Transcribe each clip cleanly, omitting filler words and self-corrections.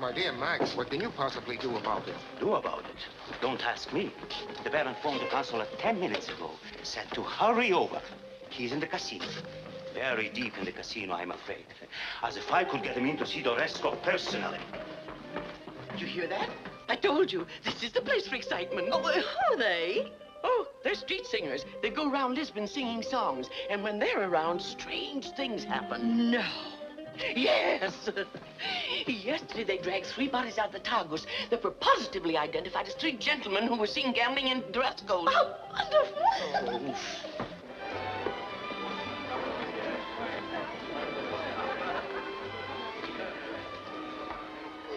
my dear Max, what can you possibly do about it? Do about it? Don't ask me. The Baron phoned the consul 10 minutes ago. Said to hurry over. He's in the casino. Very deep in the casino, I'm afraid. As if I could get him in to see Doresco personally. Did you hear that? I told you, this is the place for excitement. Oh, are they? Oh, they're street singers. They go around Lisbon singing songs. And when they're around, strange things happen. No. Yes. Yesterday, they dragged 3 bodies out of the Tagus that were positively identified as 3 gentlemen who were seen gambling in dress codes. How wonderful. Oh.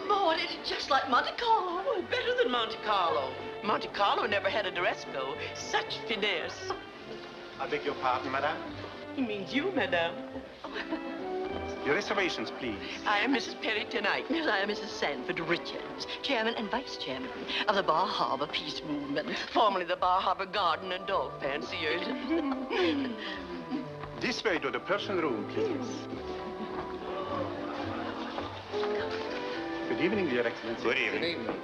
Lord, it's just like Monte Carlo. Oh, better than Monte Carlo. Monte Carlo never had a Doresco. Such finesse. I beg your pardon, madame. He means you, madame. Your reservations, please. I am Mrs. Perry tonight. Yes, I am Mrs. Sanford Richards, chairman and vice chairman of the Bar Harbor Peace Movement. Formerly the Bar Harbor Garden and Dog Fanciers. This way to the Persian room, please. Good evening, Your Excellency. Good evening. Good evening.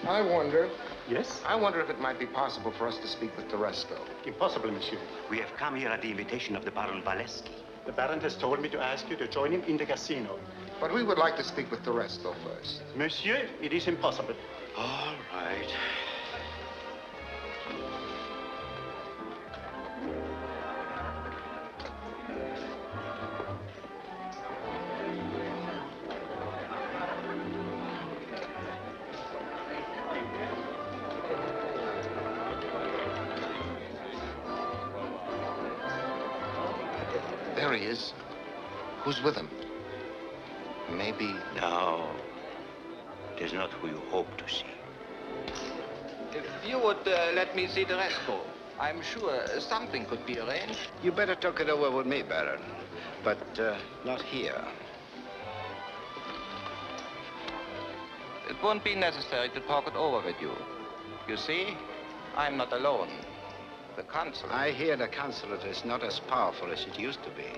I wonder Yes? if it might be possible for us to speak with Doresco. Impossible, monsieur. We have come here at the invitation of the Baron Waleski. The Baron has told me to ask you to join him in the casino. But we would like to speak with Doresco first. Monsieur, it is impossible. All right. There he is. Who's with him? Maybe... No. It is not who you hope to see. If you would let me see Doresco, I'm sure something could be arranged. You better talk it over with me, Baron. But not here. It won't be necessary to talk it over with you. You see, I'm not alone. The consul. I hear the consulate is not as powerful as it used to be.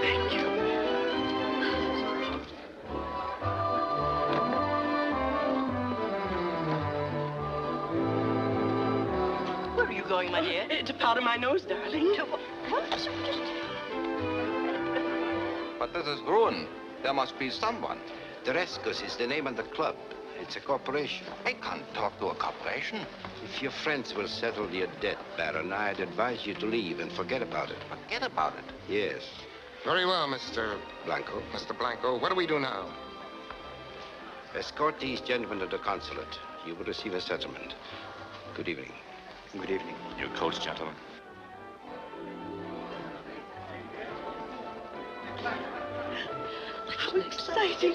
Thank you. Where are you going, my dear? To powder my nose, darling. What? But this is ruin. There must be someone. Doresco's is the name of the club. It's a corporation. I can't talk to a corporation. If your friends will settle your debt, Baron, I'd advise you to leave and forget about it. Forget about it. Yes. Very well, Mr. Blanco. Mr. Blanco. What do we do now? Escort these gentlemen to the consulate. You will receive a settlement. Good evening. Good evening. Your coach, gentlemen. How exciting.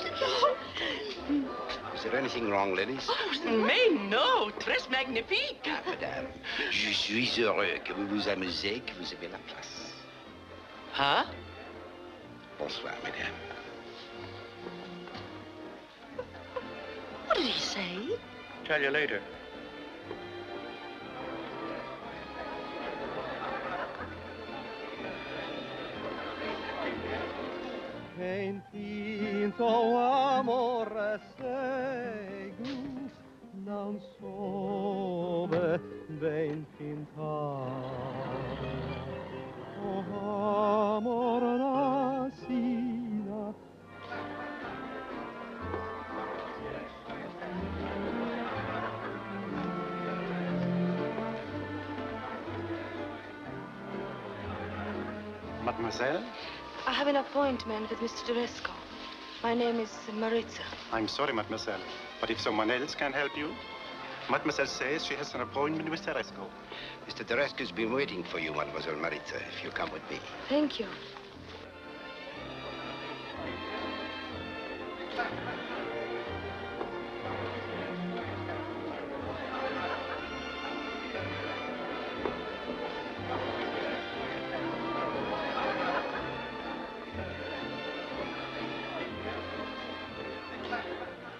Is there anything wrong, ladies? Mais non, très magnifique. Ah, madame, je suis heureux que vous vous amusez, que vous avez la place. Huh? Bonsoir, mesdames. What did he say? Tell you later. Geen finto amore segus, non sobe ben fintare. O amor nasina. Mademoiselle, I have an appointment with Mr. Doresco. My name is Maritza. I'm sorry, mademoiselle, but if someone else can help you, mademoiselle says she has an appointment with Doresco. Mr. Doresco's been waiting for you, Mademoiselle Maritza, if you'll come with me. Thank you.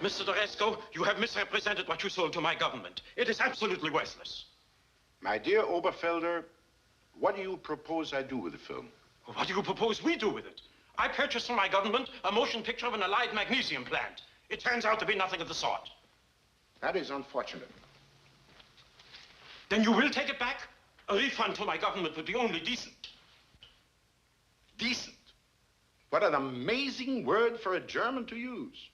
Mr. Doresco, you have misrepresented what you sold to my government. It is absolutely worthless. My dear Oberfelder, what do you propose I do with the film? What do you propose we do with it? I purchased from my government a motion picture of an allied magnesium plant. It turns out to be nothing of the sort. That is unfortunate. Then you will take it back? A refund to my government would be only decent. Decent? What an amazing word for a German to use.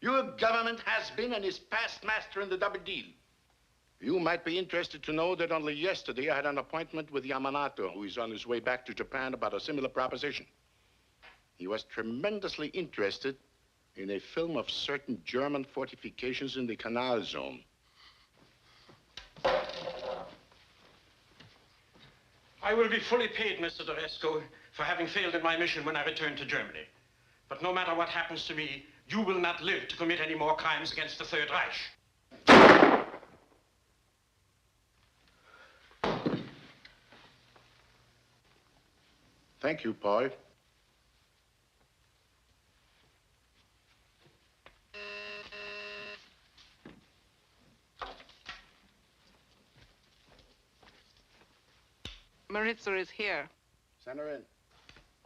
Your government has been and is past master in the double deal. You might be interested to know that only yesterday I had an appointment with Yamanato, who is on his way back to Japan about a similar proposition. He was tremendously interested in a film of certain German fortifications in the Canal Zone. I will be fully paid, Mr. Doresco, for having failed in my mission when I return to Germany. But no matter what happens to me, you will not live to commit any more crimes against the Third Reich. Thank you, Paul. Maritza is here. Send her in.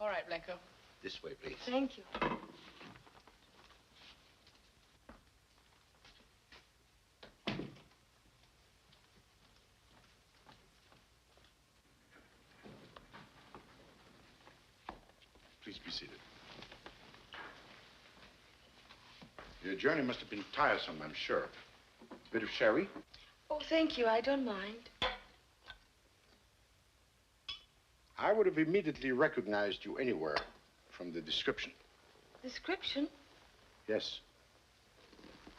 All right, Blanco. This way, please. Thank you. Please be seated. Your journey must have been tiresome, I'm sure. Bit of sherry? Oh, thank you. I don't mind. I would have immediately recognized you anywhere from the description. Description? Yes.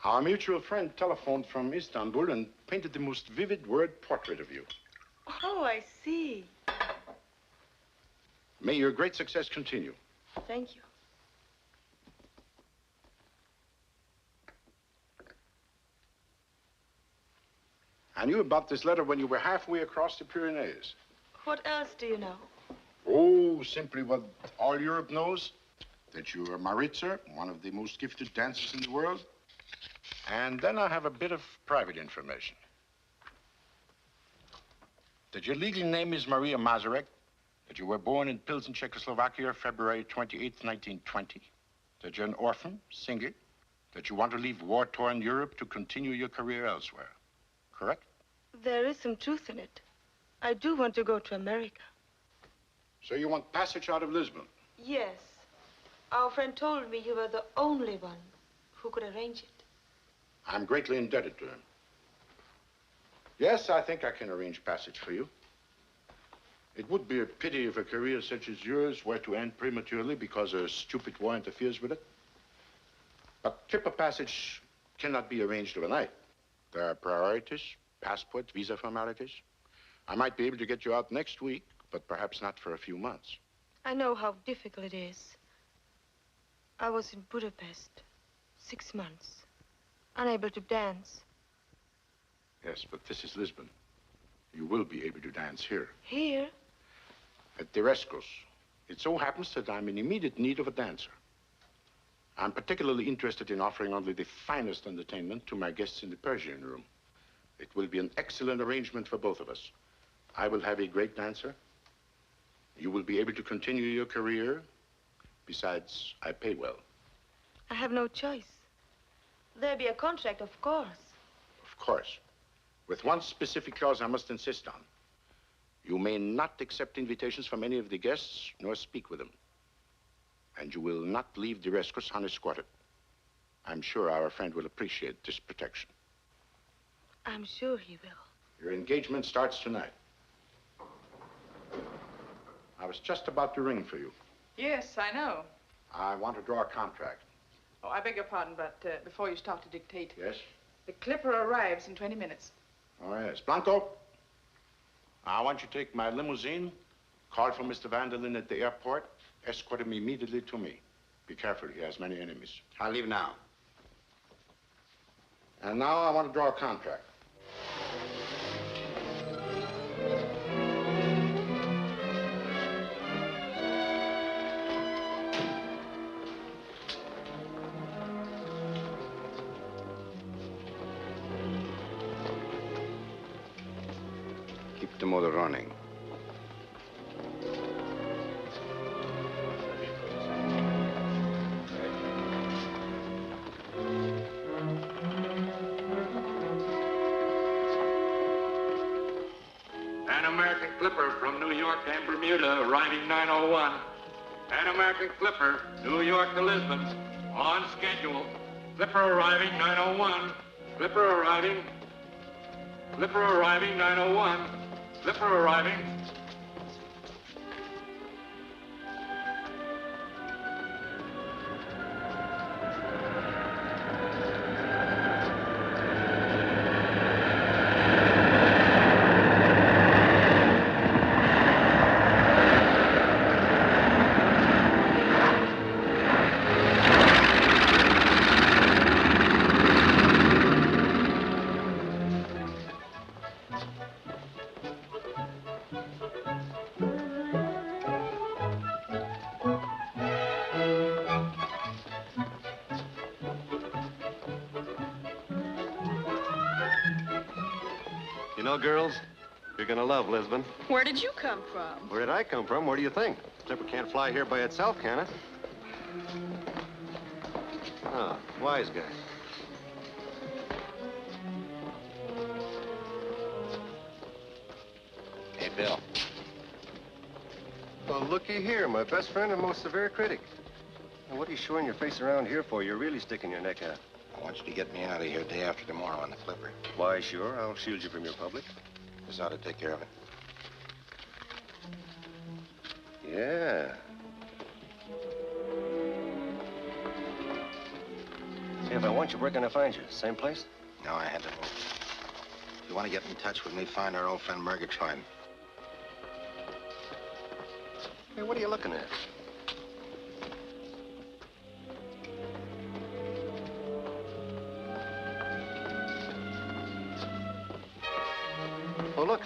Our mutual friend telephoned from Istanbul and painted the most vivid word portrait of you. Oh, I see. May your great success continue. Thank you. I knew about this letter when you were halfway across the Pyrenees. What else do you know? Oh, simply what all Europe knows. That you are Maritza, one of the most gifted dancers in the world. And then I have a bit of private information. That your legal name is Maria Mazarek. That you were born in Pilsen, Czechoslovakia, February 28th, 1920. That you're an orphan, single. That you want to leave war-torn Europe to continue your career elsewhere. Correct? There is some truth in it. I do want to go to America. So you want passage out of Lisbon? Yes. Our friend told me you were the only one who could arrange it. I'm greatly indebted to him. Yes, I think I can arrange passage for you. It would be a pity if a career such as yours were to end prematurely because a stupid war interferes with it. But trip of passage cannot be arranged overnight. There are priorities, passport, visa formalities. I might be able to get you out next week, but perhaps not for a few months. I know how difficult it is. I was in Budapest 6 months, unable to dance. Yes, but this is Lisbon. You will be able to dance here. Here? At Teresco's. It so happens that I'm in immediate need of a dancer. I'm particularly interested in offering only the finest entertainment to my guests in the Persian room. It will be an excellent arrangement for both of us. I will have a great dancer. You will be able to continue your career. Besides, I pay well. I have no choice. There'll be a contract, of course. Of course. With one specific clause I must insist on. You may not accept invitations from any of the guests, nor speak with them. And you will not leave Teresco's unescorted. I'm sure our friend will appreciate this protection. I'm sure he will. Your engagement starts tonight. I was just about to ring for you. Yes, I know. I want to draw a contract. Oh, I beg your pardon, but before you start to dictate. Yes? The clipper arrives in 20 minutes. Oh, yes. Blanco, I want you to take my limousine, call for Mr. Vanderlyn at the airport, escort him immediately to me. Be careful, he has many enemies. I'll leave now. And now I want to draw a contract. Keep the motor running. An American Clipper from New York and Bermuda, arriving 9:01. An American Clipper, New York to Lisbon, on schedule. Clipper arriving 9:01. Clipper arriving. Clipper arriving 9:01. Clipper arriving. You know, girls, you're gonna love Lisbon. Where did you come from? Where did I come from? Where do you think? Clipper can't fly here by itself, can it? Oh, wise guy. Hey, Bill. Well, looky here, my best friend and most severe critic. Now, what are you showing your face around here for? You're really sticking your neck out. I want you to get me out of here day after tomorrow on the Clipper. Why, sure. I'll shield you from your public. This ought to take care of it. Yeah. Say, if I want you, where can I find you? Same place? No, I had to move. If you want to get in touch with me, find our old friend Murgatroyd. Hey, what are you looking at? Oh, look.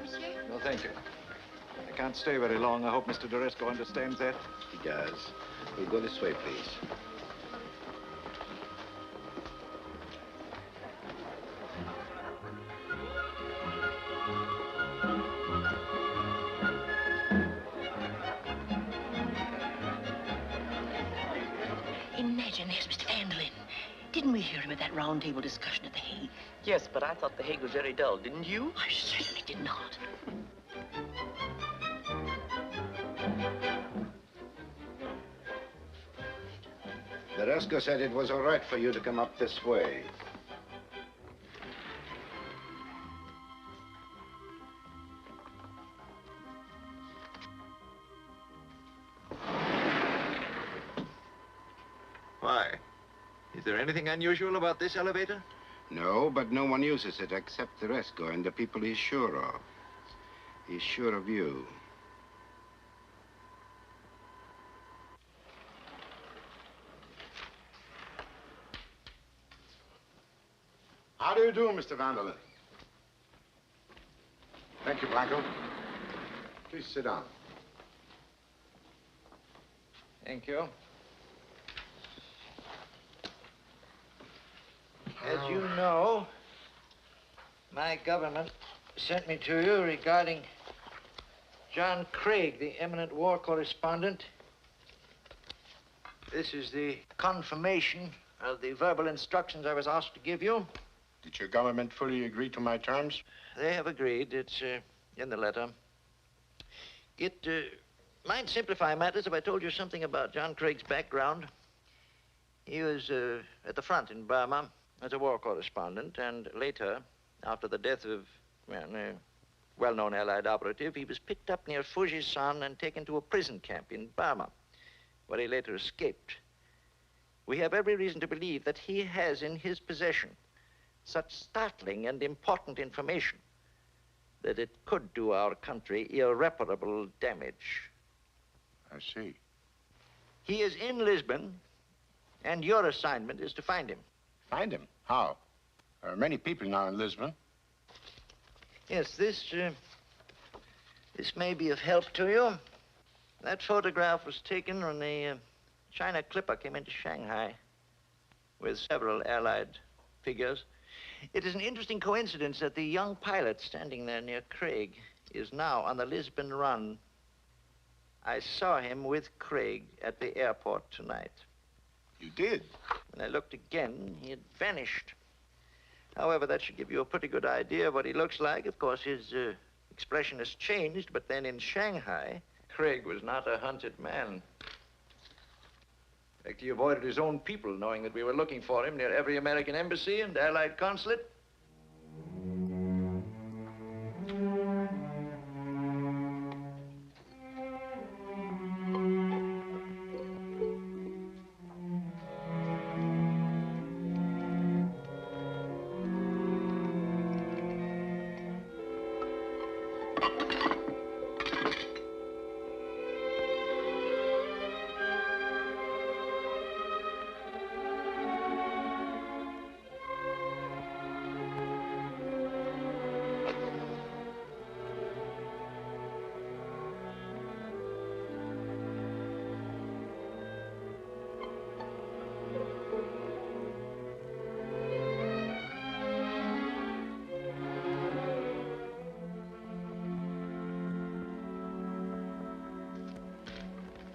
Monsieur? No, thank you. I can't stay very long. I hope Mr. D'Oresco understands that. He does. We'll go this way, please. Imagine, there's Mr. Vanderlyn. Didn't we hear him at that round table discussion at the Hague? Yes, but I thought the Hague was very dull, didn't you? I certainly did not. D'Oresco said it was all right for you to come up this way. Why? Is there anything unusual about this elevator? No, but no one uses it except D'Oresco and the people he's sure of. He's sure of you. How do you do, Mr. Vanderlyn? Thank you, Blanco. Please sit down. Thank you. As you know, my government sent me to you regarding John Craig, the eminent war correspondent. This is the confirmation of the verbal instructions I was asked to give you. Did your government fully agree to my terms? They have agreed. It's in the letter. It might simplify matters if I told you something about John Craig's background. He was at the front in Burma as a war correspondent, and later, after the death of a well-known Allied operative, he was picked up near Fujisan and taken to a prison camp in Burma, where he later escaped. We have every reason to believe that he has in his possession such startling and important information that it could do our country irreparable damage. I see. He is in Lisbon, and your assignment is to find him. Find him? How? There are many people now in Lisbon. Yes, this may be of help to you. That photograph was taken when the China Clipper came into Shanghai with several Allied figures. It is an interesting coincidence that the young pilot standing there near Craig is now on the Lisbon run. I saw him with Craig at the airport tonight. You did? When I looked again, he had vanished. However, that should give you a pretty good idea of what he looks like. Of course, his expression has changed, but then in Shanghai, Craig was not a hunted man. In fact, he avoided his own people, knowing that we were looking for him near every American embassy and Allied consulate.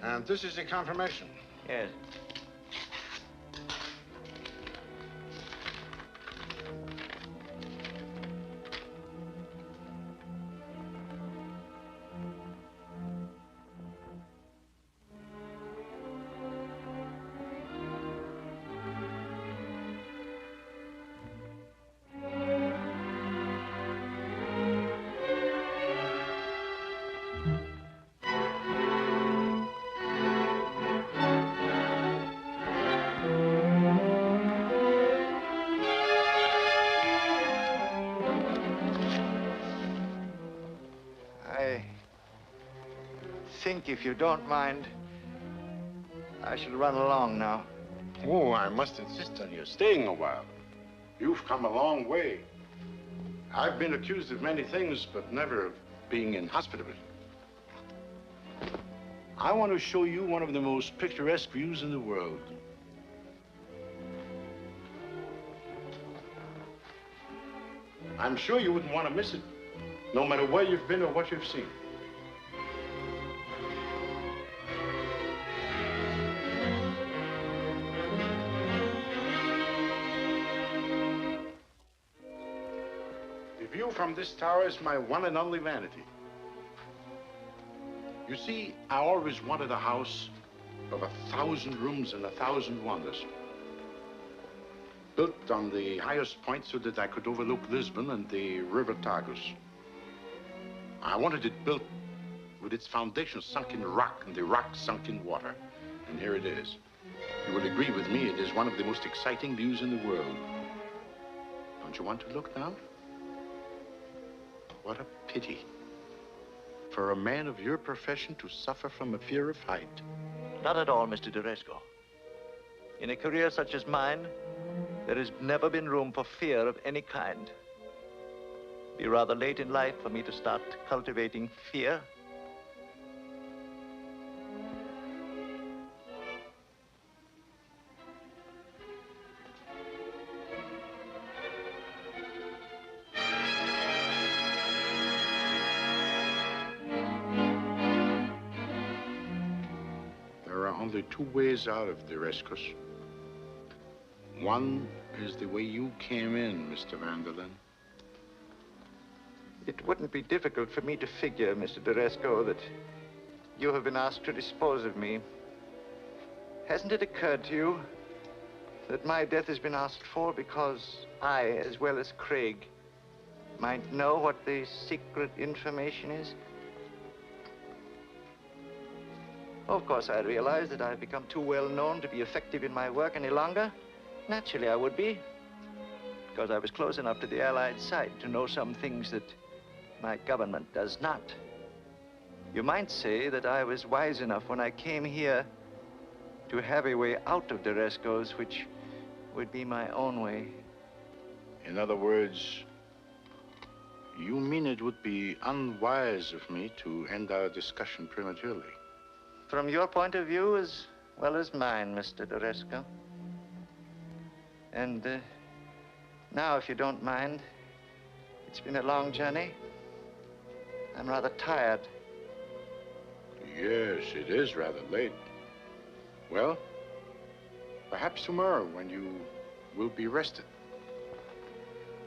And this is the confirmation. Yes. If you don't mind, I shall run along now. Oh, I must insist on you staying a while. You've come a long way. I've been accused of many things, but never of being inhospitable. I want to show you one of the most picturesque views in the world. I'm sure you wouldn't want to miss it, no matter where you've been or what you've seen. The view from this tower is my one and only vanity. You see, I always wanted a house of 1,000 rooms and 1,000 wonders. Built on the highest point so that I could overlook Lisbon and the River Tagus. I wanted it built with its foundation sunk in rock and the rock sunk in water. And here it is. You will agree with me, it is one of the most exciting views in the world. Don't you want to look now? What a pity for a man of your profession to suffer from a fear of height. Not at all, Mr. D'Oresco. In a career such as mine, there has never been room for fear of any kind. It'd be rather late in life for me to start cultivating fear. There are only two ways out of the Rescos. One is the way you came in, Mr. Vanderlyn. It wouldn't be difficult for me to figure, Mr. D'Oresco, that you have been asked to dispose of me. Hasn't it occurred to you that my death has been asked for because I, as well as Craig, might know what the secret information is? Of course, I realize that I've become too well known to be effective in my work any longer. Naturally, I would be, because I was close enough to the Allied side to know some things that my government does not. You might say that I was wise enough when I came here to have a way out of D'Oresco's, which would be my own way. In other words, you mean it would be unwise of me to end our discussion prematurely? From your point of view as well as mine, Mr. D'Oresco. And now, if you don't mind, it's been a long journey. I'm rather tired. Yes, it is rather late. Well, perhaps tomorrow when you will be rested.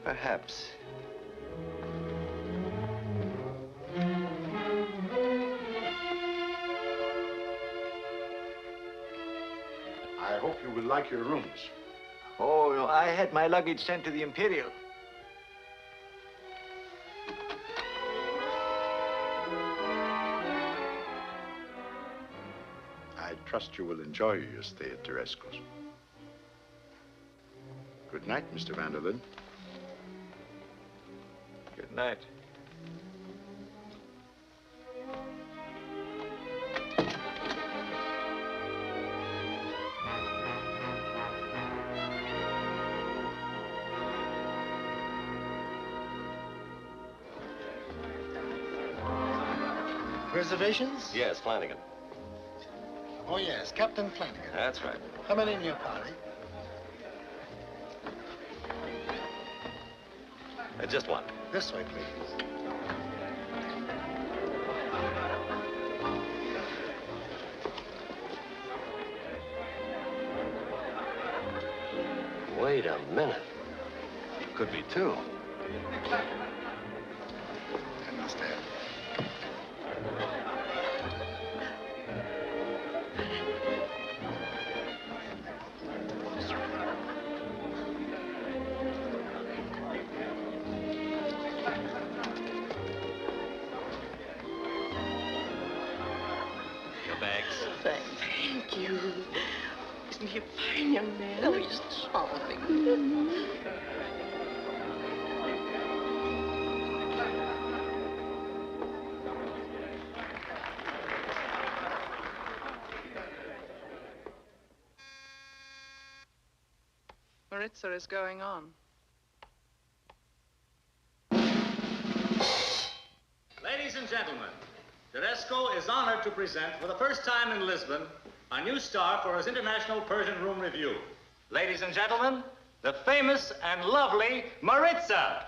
Perhaps. I hope you will like your rooms. Oh, I had my luggage sent to the Imperial. I trust you will enjoy your stay at D'Oresco's. Good night, Mr. Vanderlyn. Good night. Reservations? Yes, Flanagan. Oh, yes, Captain Flanagan. That's right. How many in your party? Just one. This way, please. Wait a minute. Could be two. I must have. Thank you. Isn't he a fine young man? Oh, he's charming. Maritza is going on. Ladies and gentlemen, D'Oresco is honored to present for the first time in Lisbon a new star for his International Persian Room Review. Ladies and gentlemen, the famous and lovely Maritza.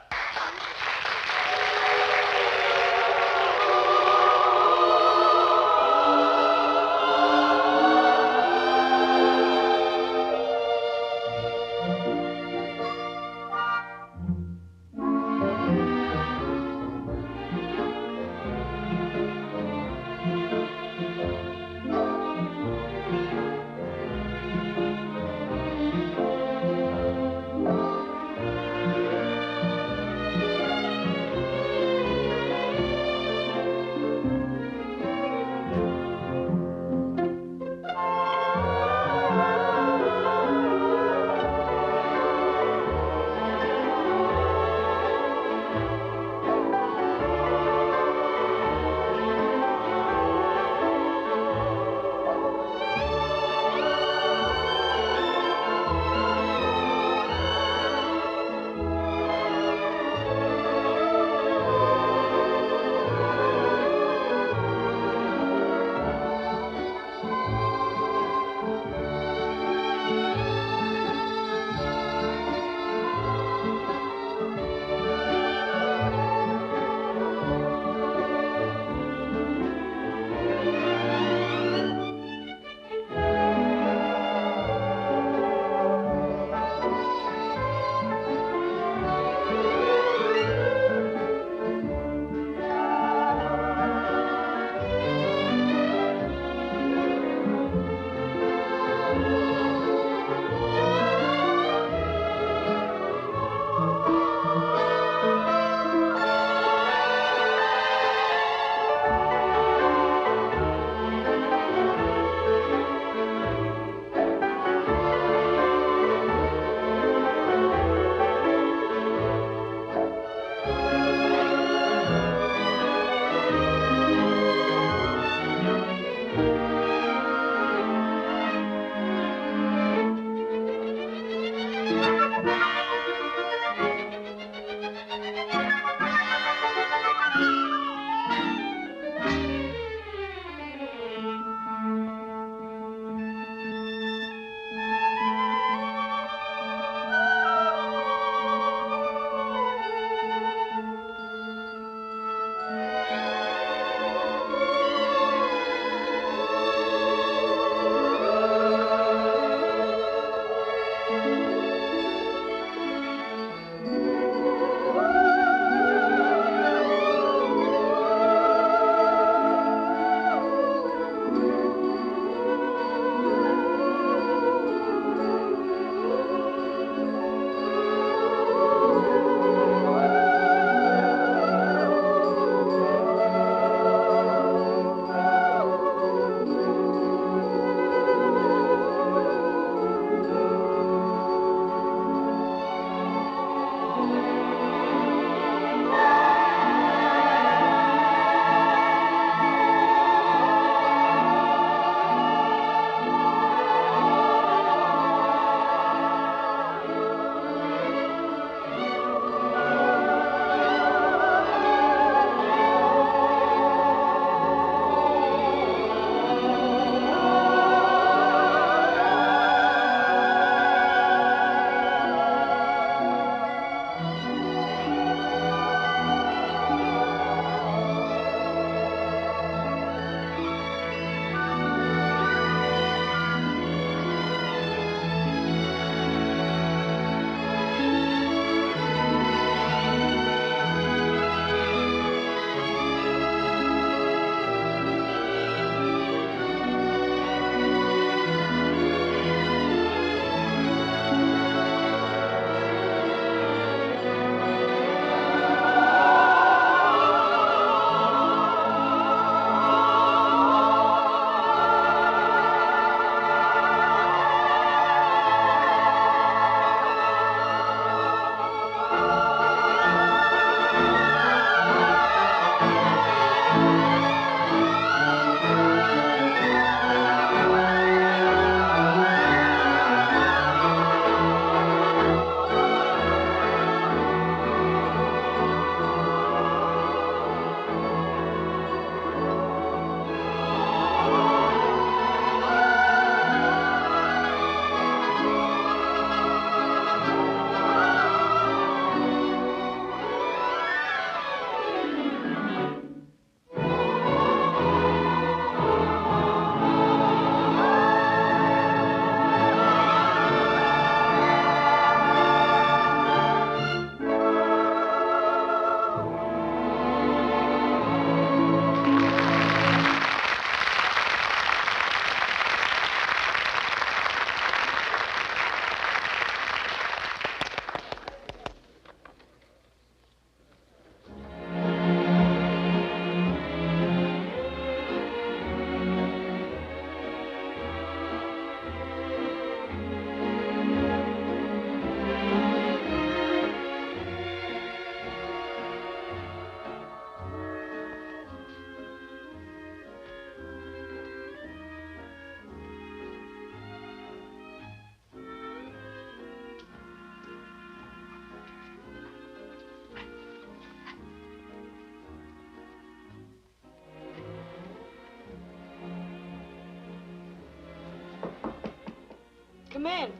Come in.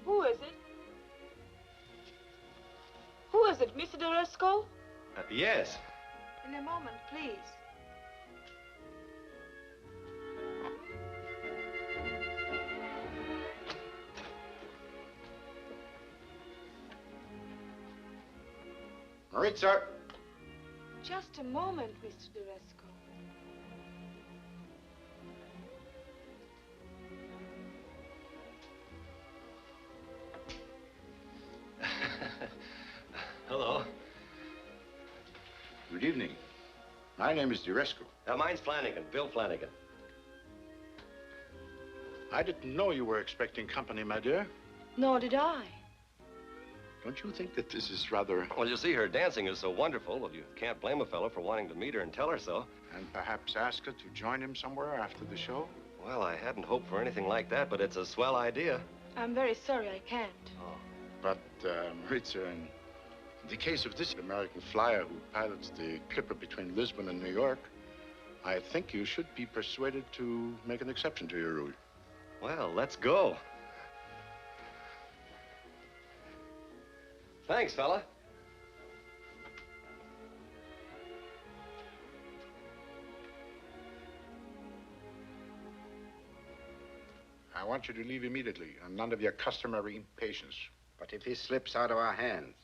Who is it? Who is it, Mr. D'Oresco? Yes. In a moment, please. Maritza. Just a moment, Mr. D'Oresco. Hello. Good evening. My name is D'Oresco. Mine's Flanagan, Bill Flanagan. I didn't know you were expecting company, my dear. Nor did I. Don't you think that this is rather... Well, you see, her dancing is so wonderful. Well, you can't blame a fellow for wanting to meet her and tell her so. And perhaps ask her to join him somewhere after the show? Well, I hadn't hoped for anything like that, but it's a swell idea. I'm very sorry I can't. But, Maritza, in the case of this American flyer who pilots the clipper between Lisbon and New York, I think you should be persuaded to make an exception to your rule. Well, let's go. Thanks, fella. I want you to leave immediately, and none of your customary impatience. But if he slips out of our hands?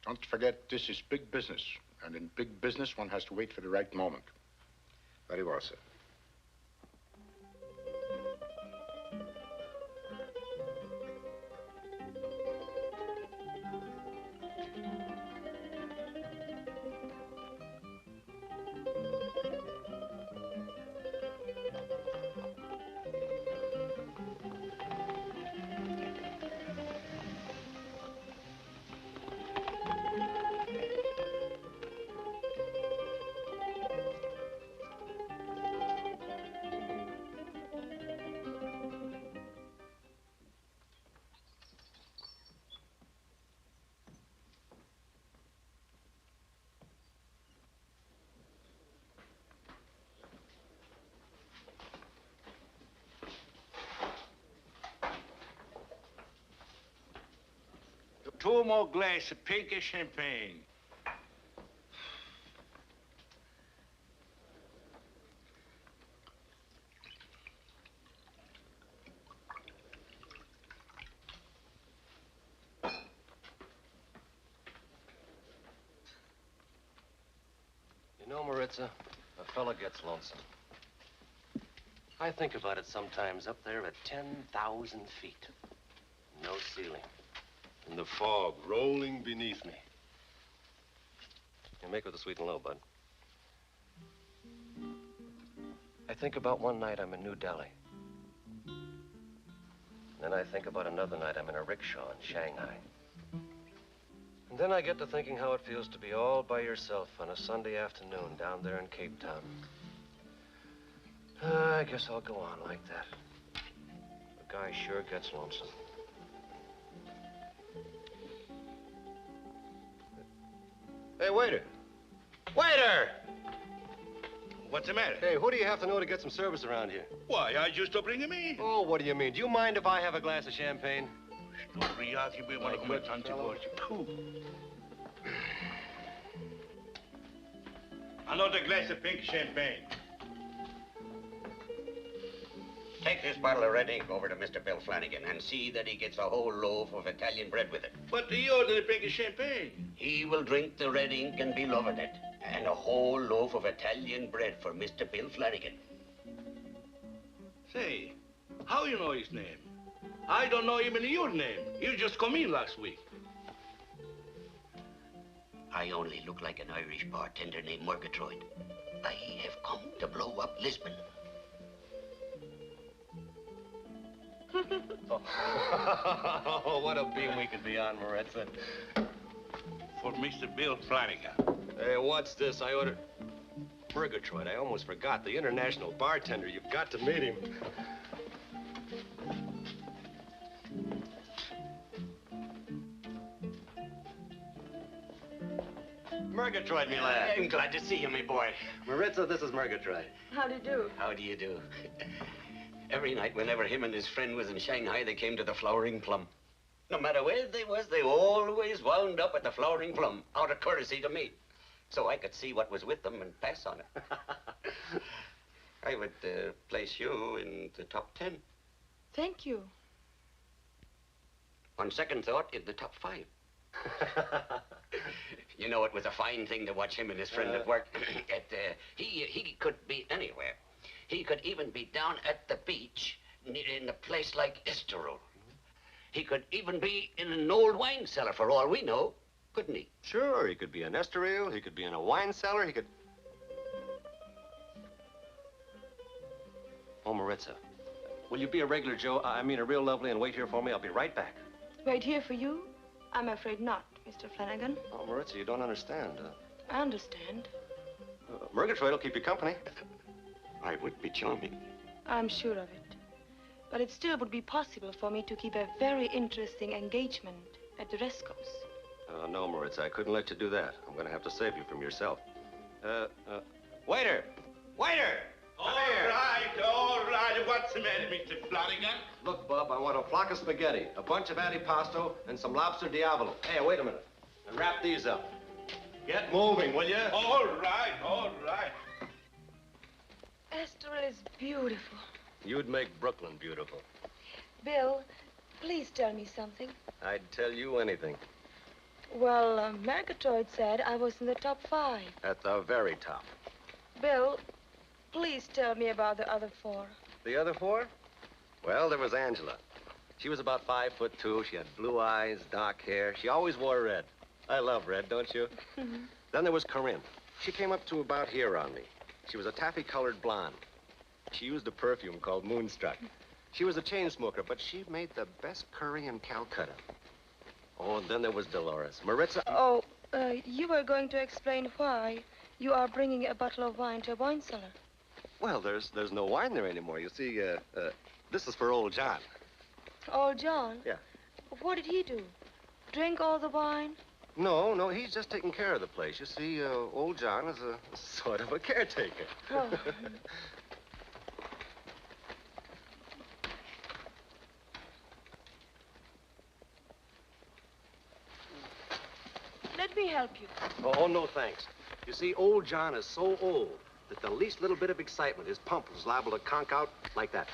Don't forget, this is big business. And in big business, one has to wait for the right moment. Very well, sir. Two more glasses of pinkish champagne. You know, Maritza, a fella gets lonesome. I think about it sometimes up there at 10,000 feet. No ceiling. And the fog rolling beneath me. You make with the sweet and low, bud. I think about one night I'm in New Delhi. Then I think about another night I'm in a rickshaw in Shanghai. And then I get to thinking how it feels to be all by yourself on a Sunday afternoon down there in Cape Town. I guess I'll go on like that. The guy sure gets lonesome. Hey, waiter. Waiter! What's the matter? Hey, who do you have to know to get some service around here? Why, I just to bring him in. Oh, what do you mean? Do you mind if I have a glass of champagne? Another glass of pink champagne. Take this bottle of red ink over to Mr. Bill Flanagan and see that he gets a whole loaf of Italian bread with it. But he ordered the pink champagne. He will drink the red ink and be loving it. And a whole loaf of Italian bread for Mr. Bill Flanagan. Say, how you know his name? I don't know even your name. You just come in last week. I only look like an Irish bartender named Murgatroyd. I have come to blow up Lisbon. Oh, what a beam we could be on, Maritza. For Mr. Bill Flanagan. Hey, what's this? I ordered... Murgatroyd, I almost forgot. The international bartender. You've got to meet him. Murgatroyd, me lad. I'm glad to see you, my boy. Maritza, this is Murgatroyd. How do you do? How do you do? Every night, whenever him and his friend was in Shanghai, they came to the Flowering Plum. No matter where they was, they always wound up at the Flowering Plum, out of courtesy to me. So I could see what was with them and pass on it. I would place you in the top 10. Thank you. On second thought, in the top 5. You know, it was a fine thing to watch him and his friend at work. He could be anywhere. He could even be down at the beach in a place like Estoril. He could even be in an old wine cellar, for all we know, couldn't he? Sure, he could be in Estoril, he could be in a wine cellar, he could... Oh, Maritza, will you be a regular Joe? I mean, a real lovely, and wait here for me? I'll be right back. Wait here for you? I'm afraid not, Mr. Flanagan. Oh, Maritza, you don't understand. I understand. Murgatroyd will keep you company. I would be charming. I'm sure of it. But it still would be possible for me to keep a very interesting engagement at the Resco's. No, Maritza, I couldn't let you do that. I'm going to have to save you from yourself. Waiter! Waiter! All right. What's the matter, Mr. Flanagan? Look, Bub, I want a flock of spaghetti, a bunch of antipasto, and some lobster diavolo. Hey, wait a minute. And wrap these up. Get moving, will you? All right. Estoril is beautiful. You'd make Brooklyn beautiful. Bill, please tell me something. I'd tell you anything. Well, Murgatroyd said I was in the top 5. At the very top. Bill, please tell me about the other 4. The other 4? Well, there was Angela. She was about 5'2". She had blue eyes, dark hair. She always wore red. I love red, don't you? Then there was Corinne. She came up to about here on me. She was a taffy-colored blonde. She used a perfume called Moonstruck. She was a chain smoker, but she made the best curry in Calcutta. Oh, and then there was Dolores. Maritza... Oh, you were going to explain why you are bringing a bottle of wine to a wine cellar. Well, there's no wine there anymore. You see, this is for old John. Old John? Yeah. What did he do? Drink all the wine? No, he's just taking care of the place. You see, old John is a sort of a caretaker. Oh. Let me help you. Oh, no, thanks. You see, old John is so old that the least little bit of excitement, his pump is liable to conk out like that.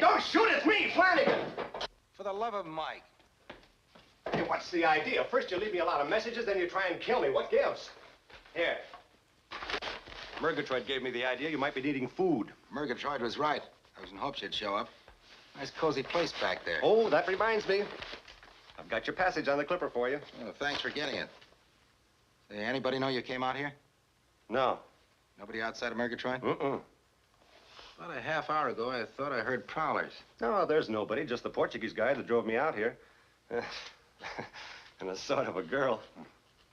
Don't shoot at me, Flanagan! For the love of Mike. Hey, what's the idea? First you leave me a lot of messages, then you try and kill me. What gives? Here. Murgatroyd gave me the idea you might be needing food. Murgatroyd was right. I was in hopes you'd show up. Nice cozy place back there. Oh, that reminds me. I've got your passage on the Clipper for you. Oh, thanks for getting it. Say, anybody know you came out here? No. Nobody outside of Murgatroyd? Mm-mm. About a half hour ago, I thought I heard prowlers. No, there's nobody. Just the Portuguese guy that drove me out here. And a sort of a girl.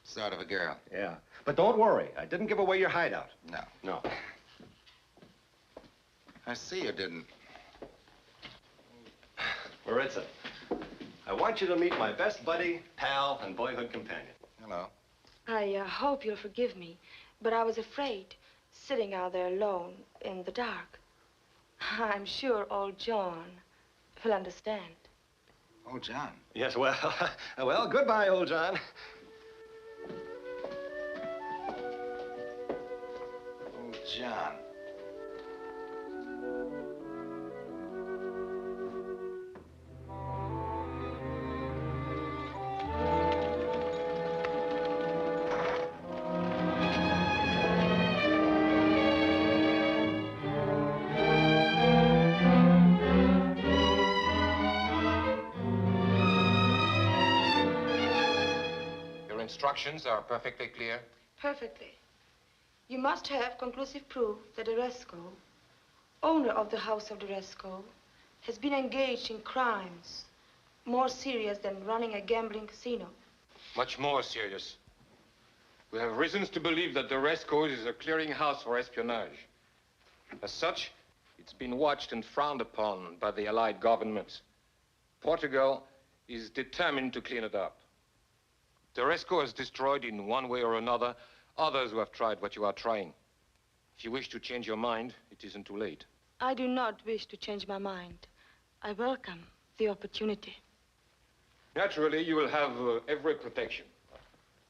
Sort of a girl. Yeah. But don't worry. I didn't give away your hideout. No. No. I see you didn't. Maritza, I want you to meet my best buddy, pal, and boyhood companion. Hello. I hope you'll forgive me, but I was afraid, sitting out there alone in the dark. I'm sure old John will understand. Oh, John. Yes, well, well, goodbye, old John. Oh, John. Instructions are perfectly clear? Perfectly. You must have conclusive proof that Oresco, owner of the house of Oresco, has been engaged in crimes more serious than running a gambling casino. Much more serious. We have reasons to believe that the Resco is a clearinghouse for espionage. As such, it's been watched and frowned upon by the Allied governments. Portugal is determined to clean it up. The Resco has destroyed in one way or another others who have tried what you are trying. If you wish to change your mind, it isn't too late. I do not wish to change my mind. I welcome the opportunity. Naturally, you will have every protection.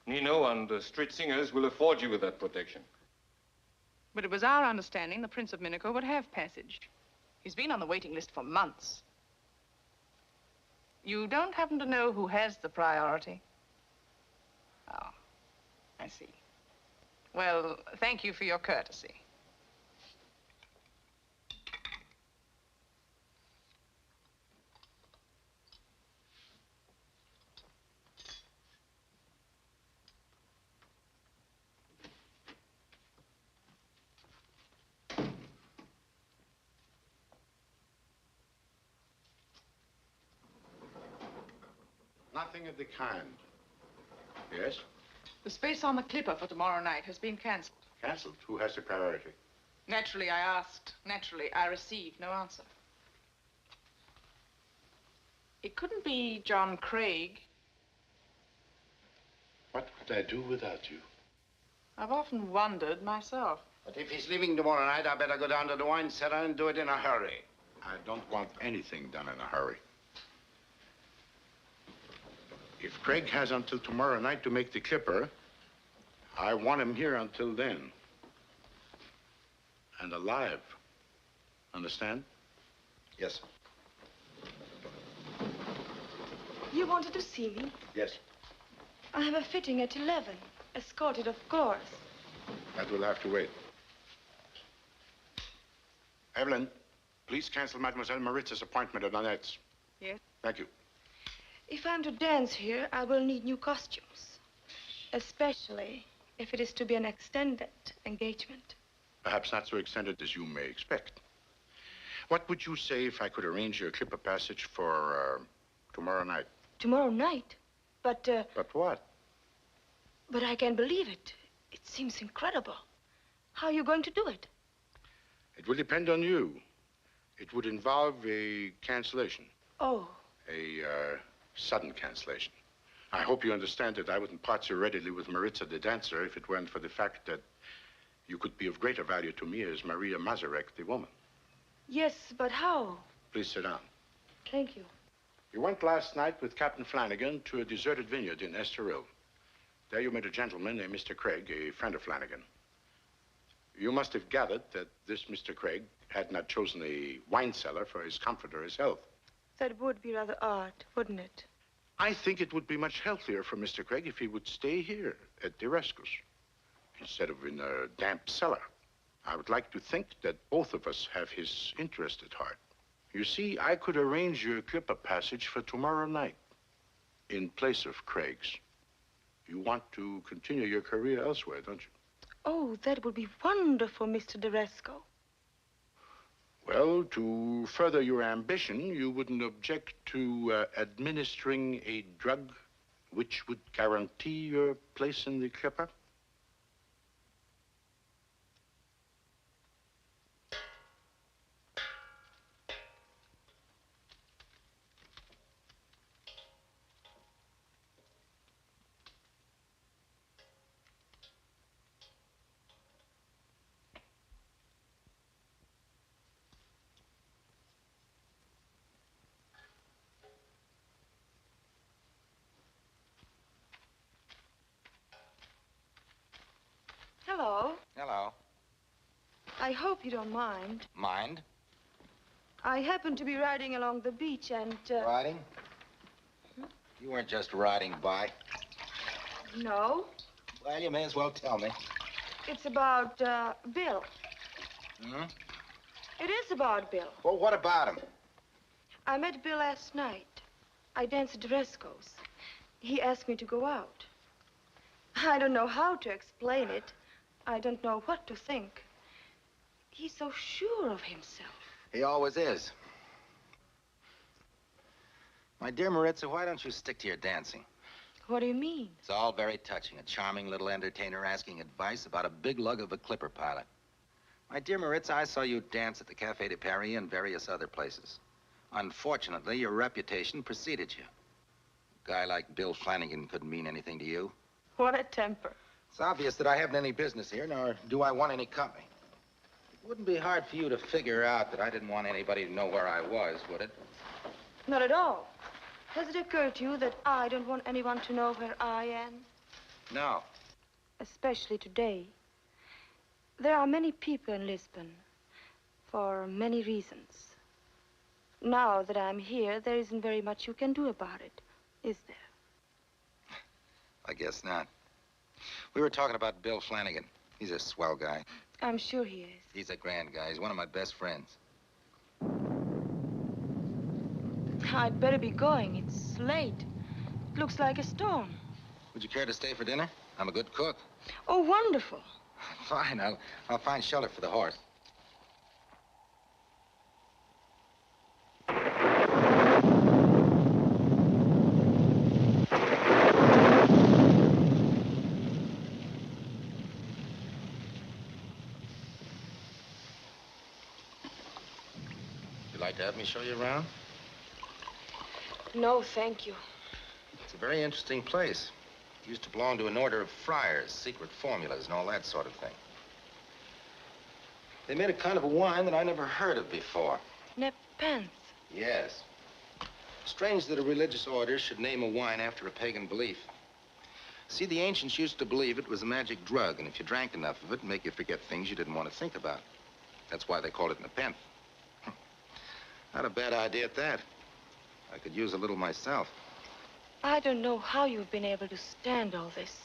Nino and the street singers will afford you with that protection. But it was our understanding the Prince of Minico would have passage. He's been on the waiting list for months. You don't happen to know who has the priority? Oh, I see. Well, thank you for your courtesy. Nothing of the kind. Yes? The space on the Clipper for tomorrow night has been cancelled. Cancelled? Who has the priority? Naturally, I asked. Naturally, I received no answer. It couldn't be John Craig. What would I do without you? I've often wondered myself. But if he's leaving tomorrow night, I better go down to the wine cellar and do it in a hurry. I don't want anything done in a hurry. If Craig has until tomorrow night to make the Clipper, I want him here until then. And alive. Understand? Yes. You wanted to see me? Yes. I have a fitting at 11, escorted, of course. That will have to wait. Evelyn, please cancel Mademoiselle Maritz's appointment at Annette's. Yes? Thank you. If I'm to dance here, I will need new costumes. Especially if it is to be an extended engagement. Perhaps not so extended as you may expect. What would you say if I could arrange your Clipper passage for tomorrow night? Tomorrow night? But what? But I can't believe it. It seems incredible. How are you going to do it? It will depend on you. It would involve a cancellation. Oh. A sudden cancellation. I hope you understand that I wouldn't part so readily with Maritza the dancer if it weren't for the fact that you could be of greater value to me as Maria Mazarek, the woman. Yes, but how? Please sit down. Thank you. You went last night with Captain Flanagan to a deserted vineyard in Estoril. There you met a gentleman named Mr. Craig, a friend of Flanagan. You must have gathered that this Mr. Craig had not chosen a wine cellar for his comfort or his health. That would be rather odd, wouldn't it? I think it would be much healthier for Mr. Craig if he would stay here at the Rescos instead of in a damp cellar. I would like to think that both of us have his interest at heart. You see, I could arrange your Clipper passage for tomorrow night in place of Craig's. You want to continue your career elsewhere, don't you? Oh, that would be wonderful, Mr. D'Resco. Well, to further your ambition, you wouldn't object to administering a drug which would guarantee your place in the Clipper? Hello. Hello. I hope you don't mind. Mind? I happen to be riding along the beach and... Riding? You weren't just riding by. No. Well, you may as well tell me. It's about, Bill. Hmm? It is about Bill. Well, what about him? I met Bill last night. I danced at D'Resco's. He asked me to go out. I don't know how to explain it. I don't know what to think. He's so sure of himself. He always is. My dear Maritza, why don't you stick to your dancing? What do you mean? It's all very touching. A charming little entertainer asking advice about a big lug of a clipper pilot. My dear Maritza, I saw you dance at the Café de Paris and various other places. Unfortunately, your reputation preceded you. A guy like Bill Flanagan couldn't mean anything to you. What a temper. It's obvious that I haven't any business here, nor do I want any company. It wouldn't be hard for you to figure out that I didn't want anybody to know where I was, would it? Not at all. Has it occurred to you that I don't want anyone to know where I am? No. Especially today. There are many people in Lisbon, for many reasons. Now that I'm here, there isn't very much you can do about it, is there? I guess not. We were talking about Bill Flanagan. He's a swell guy. I'm sure he is. He's a grand guy. He's one of my best friends. I'd better be going. It's late. It looks like a storm. Would you care to stay for dinner? I'm a good cook. Oh, wonderful. Fine. I'll find shelter for the horse. You'd like to have me show you around? No, thank you. It's a very interesting place. It used to belong to an order of friars, secret formulas and all that sort of thing. They made a kind of a wine that I never heard of before. Nepenthe. Yes. Strange that a religious order should name a wine after a pagan belief. See, the ancients used to believe it was a magic drug, and if you drank enough of it, it'd make you forget things you didn't want to think about. That's why they called it Nepenthe. Not a bad idea at that. I could use a little myself. I don't know how you've been able to stand all this.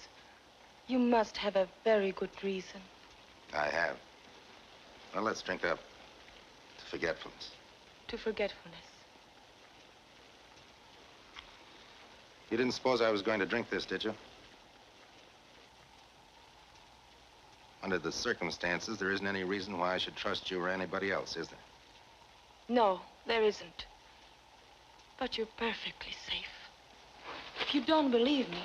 You must have a very good reason. I have. Well, let's drink up to forgetfulness. To forgetfulness. You didn't suppose I was going to drink this, did you? Under the circumstances, there isn't any reason why I should trust you or anybody else, is there? No, there isn't. But you're perfectly safe. If you don't believe me...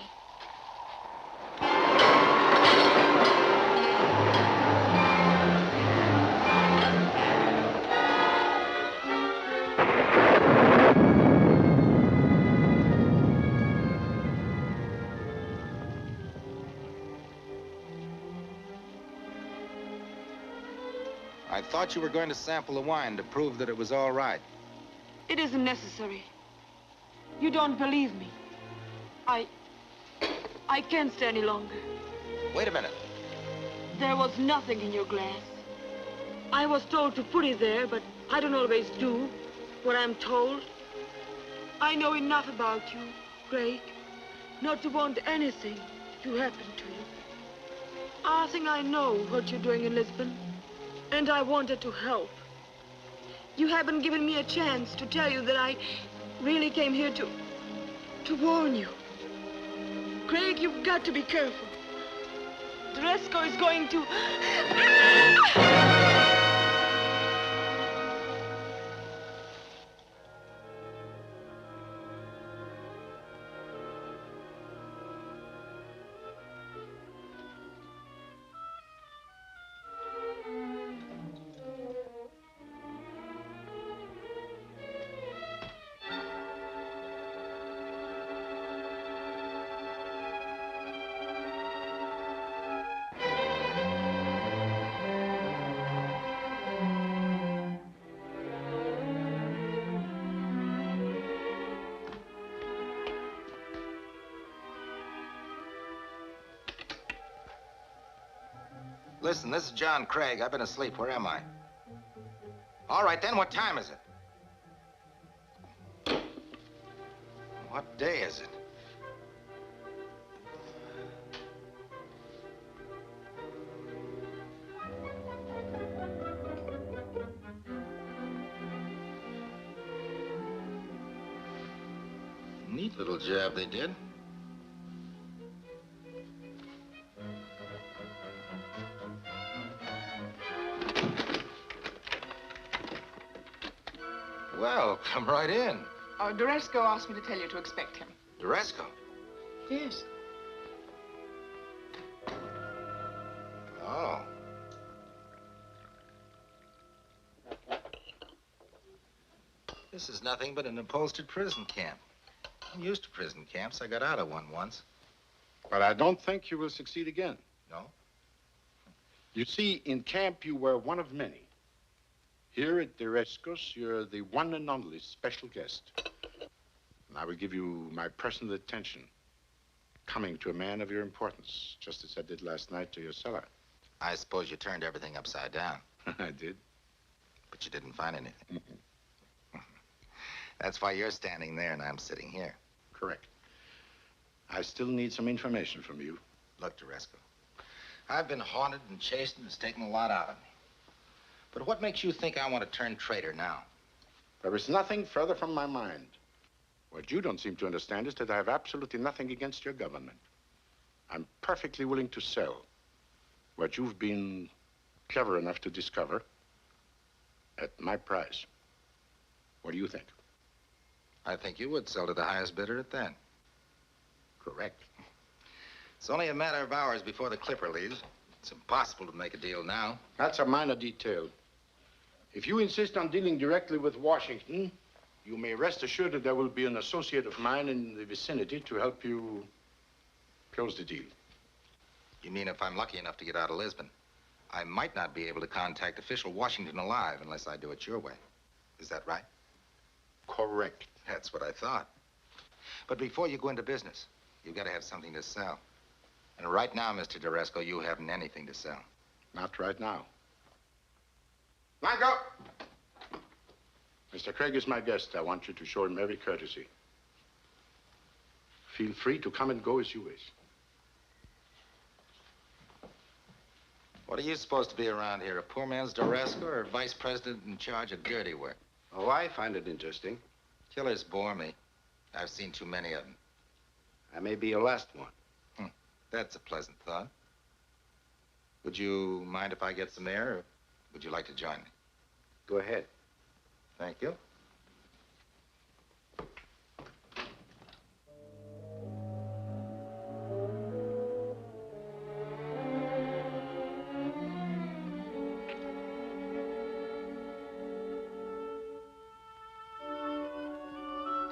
I thought you were going to sample the wine to prove that it was all right. It isn't necessary. You don't believe me. I can't stay any longer. Wait a minute. There was nothing in your glass. I was told to put it there, but I don't always do what I'm told. I know enough about you, Craig, not to want anything to happen to you. I think I know what you're doing in Lisbon, and I wanted to help. You haven't given me a chance to tell you that I really came here to warn you. Craig, you've got to be careful. Dresko is going to... Listen, this is John Craig. I've been asleep. Where am I? All right, then, what time is it? What day is it? Neat little job they did. Well, come right in. D'Oresco asked me to tell you to expect him. D'Oresco? Yes. Oh. This is nothing but an upholstered prison camp. I'm used to prison camps. I got out of one once. But I don't think you will succeed again. No? You see, in camp, you were one of many. Here at D'Oresco's, you're the one and only special guest. And I will give you my personal attention, coming to a man of your importance, just as I did last night to your cellar. I suppose you turned everything upside down. I did. But you didn't find anything. That's why you're standing there and I'm sitting here. Correct. I still need some information from you. Look, D'Oresco, I've been haunted and chased and it's taken a lot out of me. But what makes you think I want to turn traitor now? There is nothing further from my mind. What you don't seem to understand is that I have absolutely nothing against your government. I'm perfectly willing to sell what you've been clever enough to discover at my price. What do you think? I think you would sell to the highest bidder at that. Correct. It's only a matter of hours before the Clipper leaves. It's impossible to make a deal now. That's a minor detail. If you insist on dealing directly with Washington, you may rest assured that there will be an associate of mine in the vicinity to help you close the deal. You mean if I'm lucky enough to get out of Lisbon, I might not be able to contact official Washington alive unless I do it your way. Is that right? Correct. That's what I thought. But before you go into business, you've got to have something to sell. And right now, Mr. D'Oresco, you haven't anything to sell. Not right now. Blanco! Mr. Craig is my guest. I want you to show him every courtesy. Feel free to come and go as you wish. What are you supposed to be around here, a poor man's D'Oresco or vice president in charge of dirty work? Oh, I find it interesting. Killers bore me. I've seen too many of them. I may be your last one. That's a pleasant thought. Would you mind if I get some air, or would you like to join me? Go ahead. Thank you.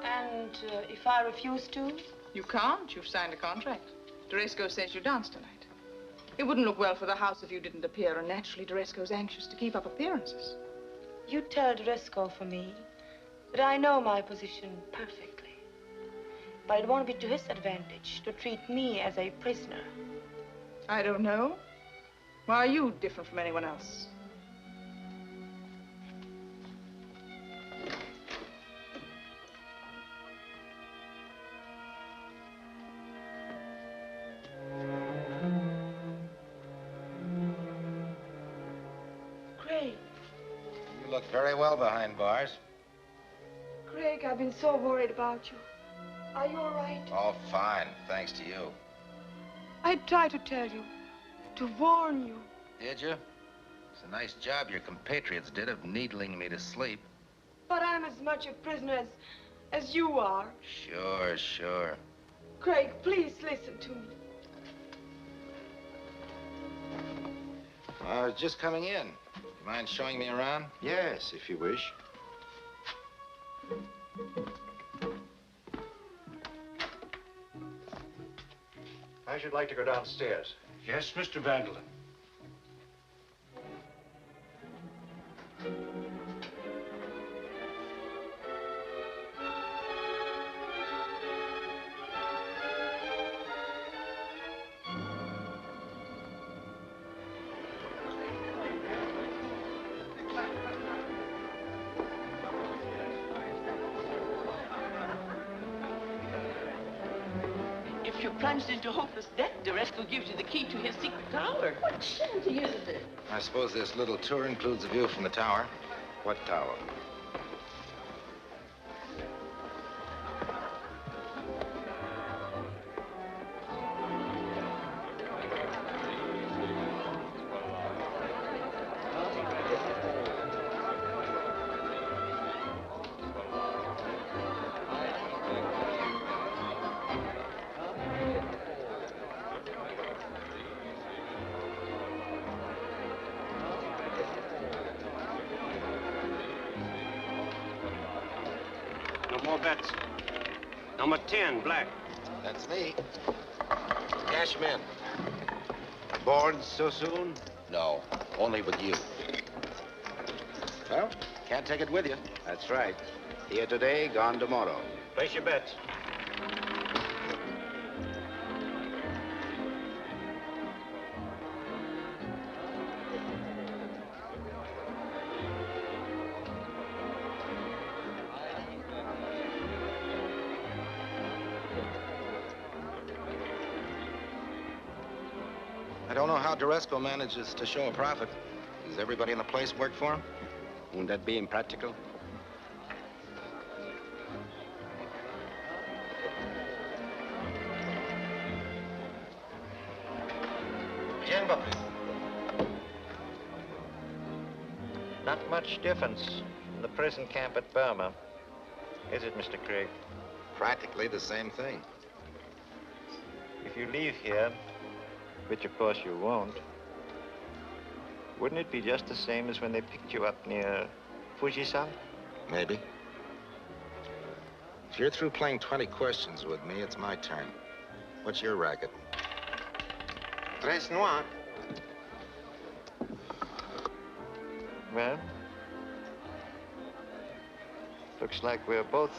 And if I refuse to? You can't. You've signed a contract. D'Oresco says you dance tonight. It wouldn't look well for the house if you didn't appear, and naturally D'Oresco's anxious to keep up appearances. You tell D'Oresco for me that I know my position perfectly. But it won't be to his advantage to treat me as a prisoner. I don't know. Why are you different from anyone else? Very well behind bars. Craig, I've been so worried about you. Are you all right? Oh, fine, thanks to you. I tried to tell you, to warn you. Did you? It's a nice job your compatriots did of needling me to sleep. But I'm as much a prisoner as you are. Sure, sure. Craig, please listen to me. I was just coming in. You mind showing me around? Yes, if you wish. I should like to go downstairs. Yes, Mr. Vanderlyn. If you're plunged into hopeless debt, D'Oresco gives you the key to his secret tower. What shanty is it? I suppose this little tour includes a view from the tower. What tower? Number 10, black. That's me. Cash him in. Bored so soon? No, only with you. Well, Can't take it with you. that's right. Here today, gone tomorrow. Place your bets. I don't know how Doresco manages to show a profit. Does everybody in the place work for him? Wouldn't that be impractical? Not much difference from the prison camp at Burma, is it, Mr. Craig? Practically the same thing. If you leave here, which of course you won't, wouldn't it be just the same as when they picked you up near Fujisan? Maybe. If you're through playing 20 questions with me, it's my turn. What's your racket? Tres noir. Well, looks like we're both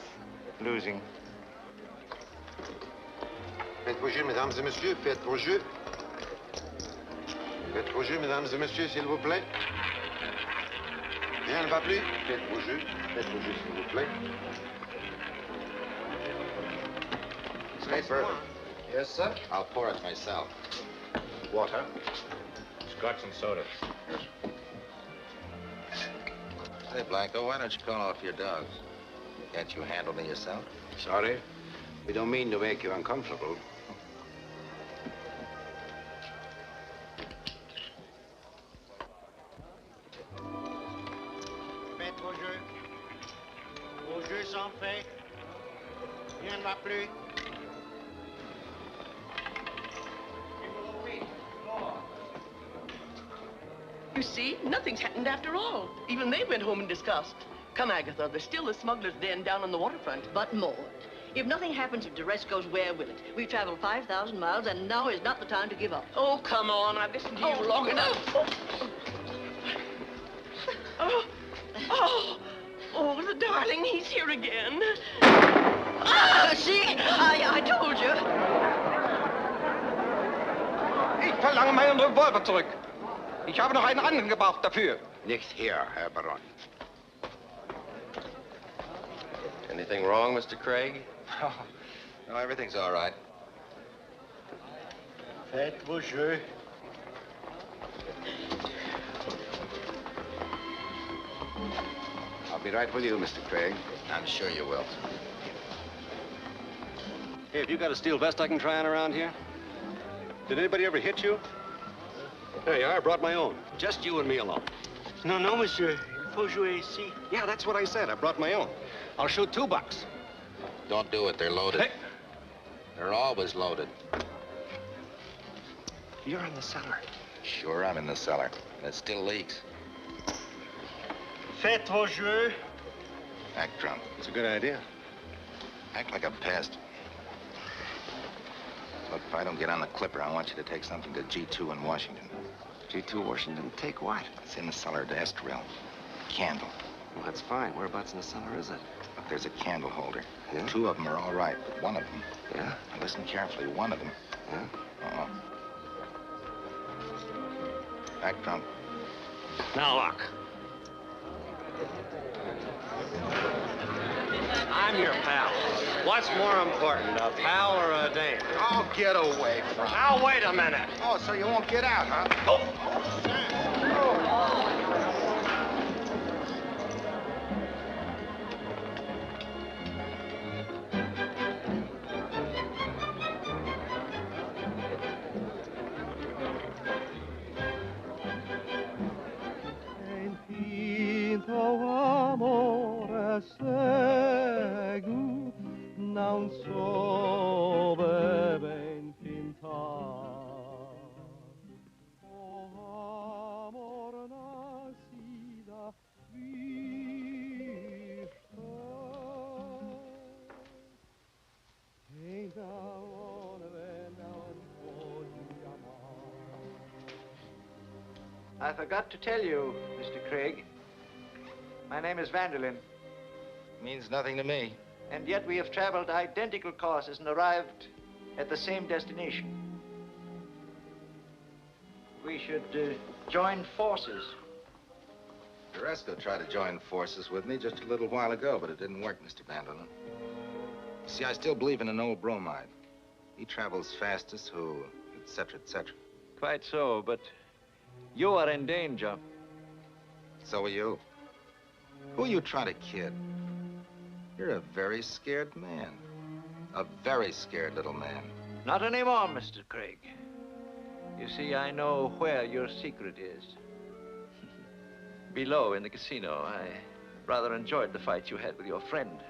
losing. Faites vos jeux, mesdames et messieurs, faites vos jeux. Faites vos jeux, mesdames et messieurs, s'il vous plaît. Rien ne va plus. Faites vos jeux, s'il vous plaît. Straight bourbon. Yes, sir. I'll pour it myself. Water. Scotch and soda. Hey, Blanco, why don't you call off your dogs? Can't you handle me yourself? Sorry. We don't mean to make you uncomfortable. Faites vos jeux. Vos jeux sont faits. Rien ne va plus. You see, nothing's happened after all. Even they went home in disgust. Come, Agatha, there's still a smuggler's den down on the waterfront. But more. If nothing happens to Doresco's, where will it? We've traveled 5,000 miles, and now is not the time to give up. Oh, come on. I've listened to you long enough. Oh, the darling, he's here again. See? I told you. Ich verlange meinen Revolver zurück. Ich habe noch einen anderen gebraucht dafür. Nicht hier, Herr Baron. Anything wrong, Mr. Craig? No, everything's all right. Faites vos jeux. I'll be right with you, Mr. Craig. I'm sure you will. Hey, have you got a steel vest I can try on around here? Did anybody ever hit you? There you are, I brought my own. Just you and me alone. No, monsieur. Il faut jouer ici. Yeah, that's what I said. I brought my own. I'll shoot $2. Don't do it. They're loaded. Hey. They're always loaded. You're in the cellar. Sure, I'm in the cellar. And it still leaks. Faites vos jeux. Act drunk. It's a good idea. Act like a pest. Look, if I don't get on the Clipper, I want you to take something to G2 in Washington. G2 Washington, take what? It's in the cellar, the Estoril. Candle. Well, that's fine. Whereabouts in the cellar is it? Look, there's a candle holder. Yeah? 2 of them are all right, but one of them... Yeah? Now listen carefully. One of them... Yeah? Uh-oh. Act drunk. Now, look. I'm your pal. What's more important, a pal or a dame? Oh, get away from me. Now, wait a minute. Oh, so you won't get out, huh? Amore cego, non so ben fintar. O amor I forgot to tell you, Mr. Craig. My name is Vanderlyn. Means nothing to me. And yet we have traveled identical courses and arrived at the same destination. We should join forces. Teresco tried to join forces with me just a little while ago, but it didn't work, Mr. Vanderlyn. See, I still believe in an old bromide. He travels fastest, who, et cetera, et cetera. Quite so, but you are in danger. So are you. Who are you trying to kid? You're a very scared man. A very scared little man. Not anymore, Mr. Craig. You see, I know where your secret is. Below in the casino, I rather enjoyed the fight you had with your friend.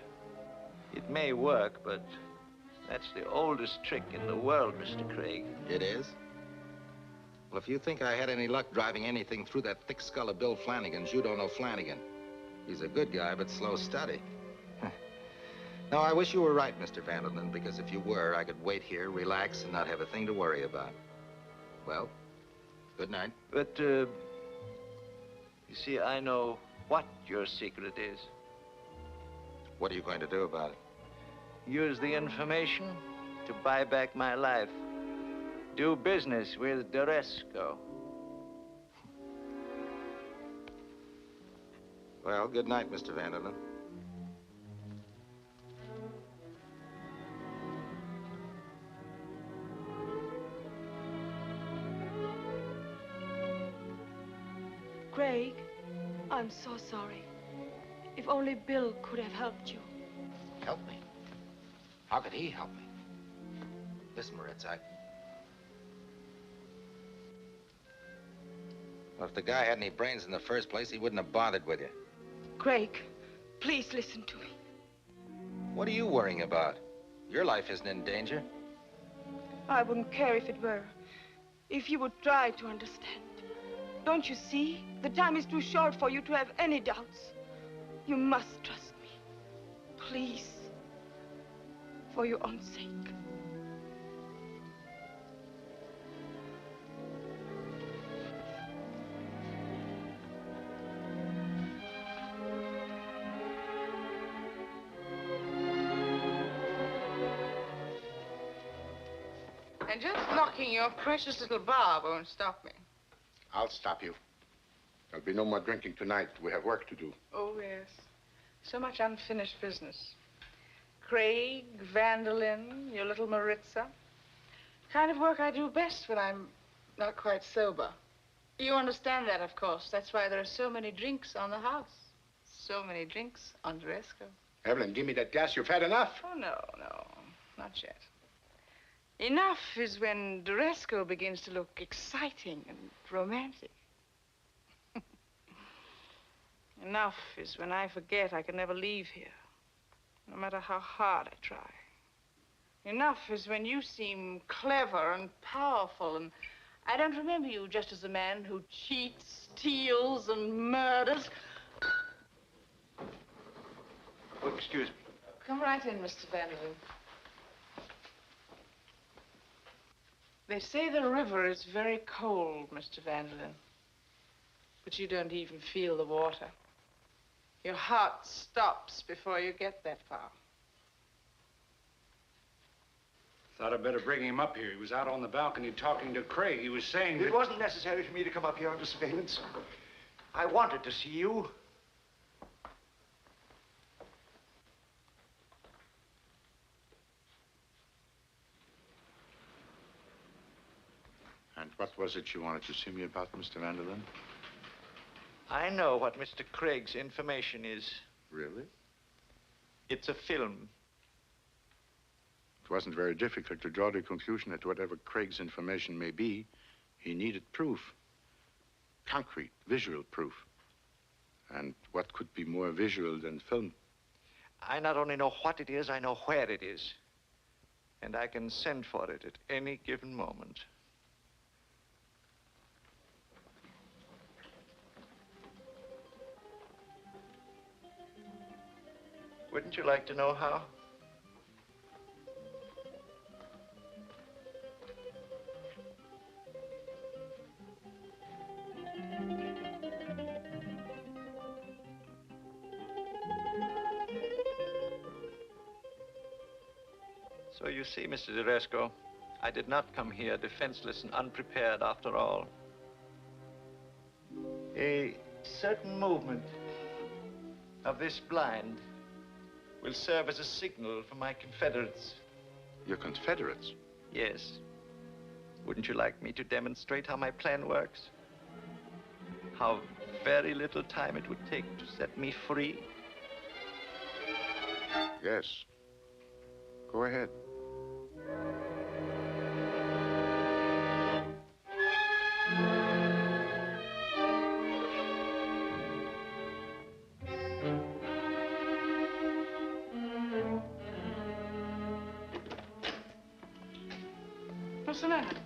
It may work, but that's the oldest trick in the world, Mr. Craig. It is? Well, if you think I had any luck driving anything through that thick skull of Bill Flanagan's, you don't know Flanagan. He's a good guy, but slow study. No, I wish you were right, Mr. Vanderlyn, because if you were, I could wait here, relax, and not have a thing to worry about. Well, good night. But, you see, I know what your secret is. What are you going to do about it? Use the information to buy back my life. Do business with Teresco. Well, good night, Mr. Vanderlyn. Craig, I'm so sorry. If only Bill could have helped you. Help me? How could he help me? Listen, Moritz, well, if the guy had any brains in the first place, he wouldn't have bothered with you. Craig, please listen to me. What are you worrying about? Your life isn't in danger. I wouldn't care if it were. If you would try to understand. Don't you see? The time is too short for you to have any doubts. You must trust me. Please. For your own sake. And just locking your precious little bar won't stop me. I'll stop you. There'll be no more drinking tonight. We have work to do. Oh, yes. So much unfinished business. Craig, Vanderlyn, your little Maritza. Kind of work I do best when I'm not quite sober. You understand that, of course. That's why there are so many drinks on the house. So many drinks on Teresco. Evelyn, give me that glass. You've had enough. Oh, no, not yet. Enough is when Teresco begins to look exciting and romantic. Enough is when I forget I can never leave here, no matter how hard I try. Enough is when you seem clever and powerful, and I don't remember you just as a man who cheats, steals, and murders. Oh, excuse me. Come right in, Mr. Vanderlyn. They say the river is very cold, Mr. Vanderlyn. But you don't even feel the water. Your heart stops before you get that far. Thought I'd better bring him up here. He was out on the balcony talking to Craig. He was saying that... It wasn't necessary for me to come up here under surveillance. I wanted to see you. And what was it you wanted to see me about, Mr. Vanderlyn? I know what Mr. Craig's information is. Really? It's a film. It wasn't very difficult to draw the conclusion that whatever Craig's information may be, he needed proof. Concrete, visual proof. And what could be more visual than film? I not only know what it is, I know where it is. And I can send for it at any given moment. Wouldn't you like to know how? So you see, Mr. D'Resco, I did not come here defenseless and unprepared after all. A certain movement of this blind will serve as a signal for my Confederates. Your Confederates? Yes. Wouldn't you like me to demonstrate how my plan works? How very little time it would take to set me free? Yes. Go ahead. What's the matter?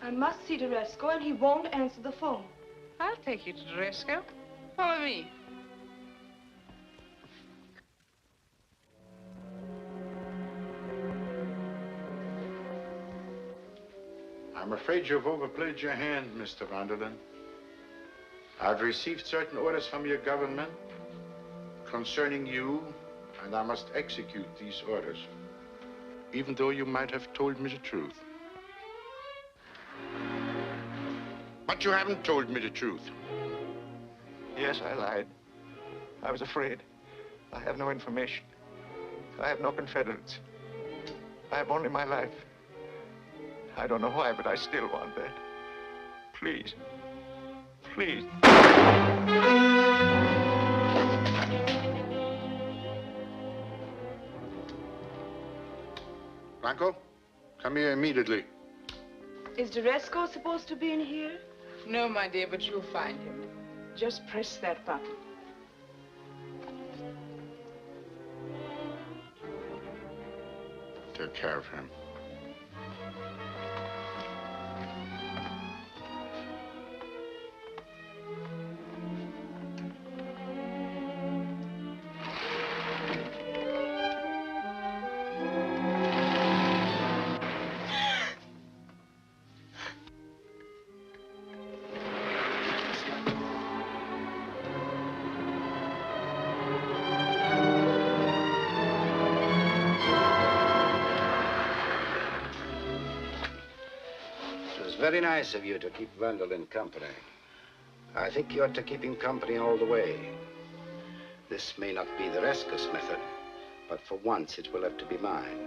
I must see D'Resco, and he won't answer the phone. I'll take you to D'Resco. Follow me. I'm afraid you've overplayed your hand, Mr. Vanderlyn. I've received certain orders from your government concerning you, and I must execute these orders, even though you might have told me the truth. But you haven't told me the truth. Yes, I lied. I was afraid. I have no information. I have no Confederates. I have only my life. I don't know why, but I still want that. Please. Please. Blanco, come here immediately. Is D'Resco supposed to be in here? No, my dear, but you'll find him. Just press that button. Take care of him. Very nice of you to keep Vanderlyn company. I think you ought to keep him company all the way. This may not be the Rescus method, but for once it will have to be mine.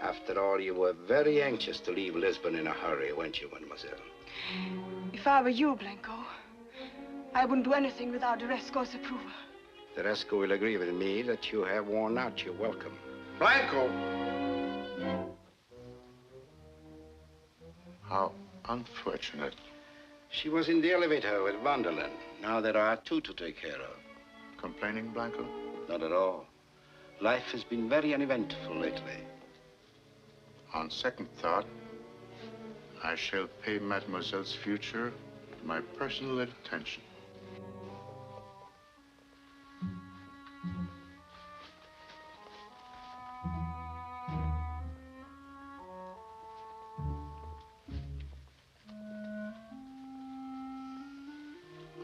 After all, you were very anxious to leave Lisbon in a hurry, weren't you, mademoiselle? If I were you, Blanco, I wouldn't do anything without D'Resco's approval. The Resco will agree with me that you have worn out your welcome. Blanco! How unfortunate. She was in the elevator with Vanderlyn. Now there are two to take care of. Complaining, Blanco? Not at all. Life has been very uneventful lately. On second thought, I shall pay Mademoiselle's future my personal attention.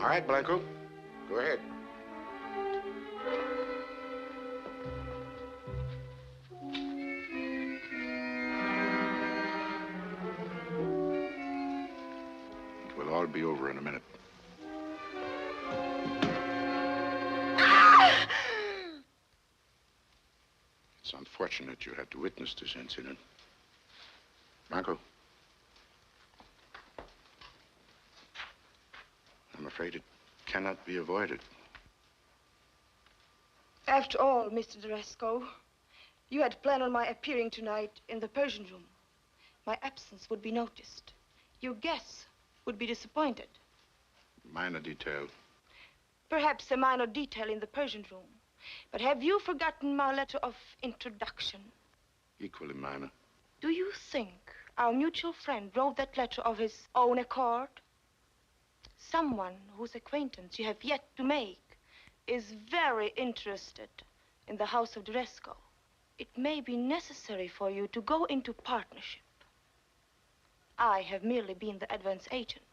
All right, Blanco, go ahead. It will all be over in a minute. It's unfortunate you had to witness this incident. Blanco. I'm afraid it cannot be avoided. After all, Mr. D'Resco, you had planned on my appearing tonight in the Persian room. My absence would be noticed. Your guests would be disappointed. Minor detail. Perhaps a minor detail in the Persian room. But have you forgotten my letter of introduction? Equally minor. Do you think our mutual friend wrote that letter of his own accord? Someone whose acquaintance you have yet to make is very interested in the house of D'Resco. It may be necessary for you to go into partnership. I have merely been the advance agent.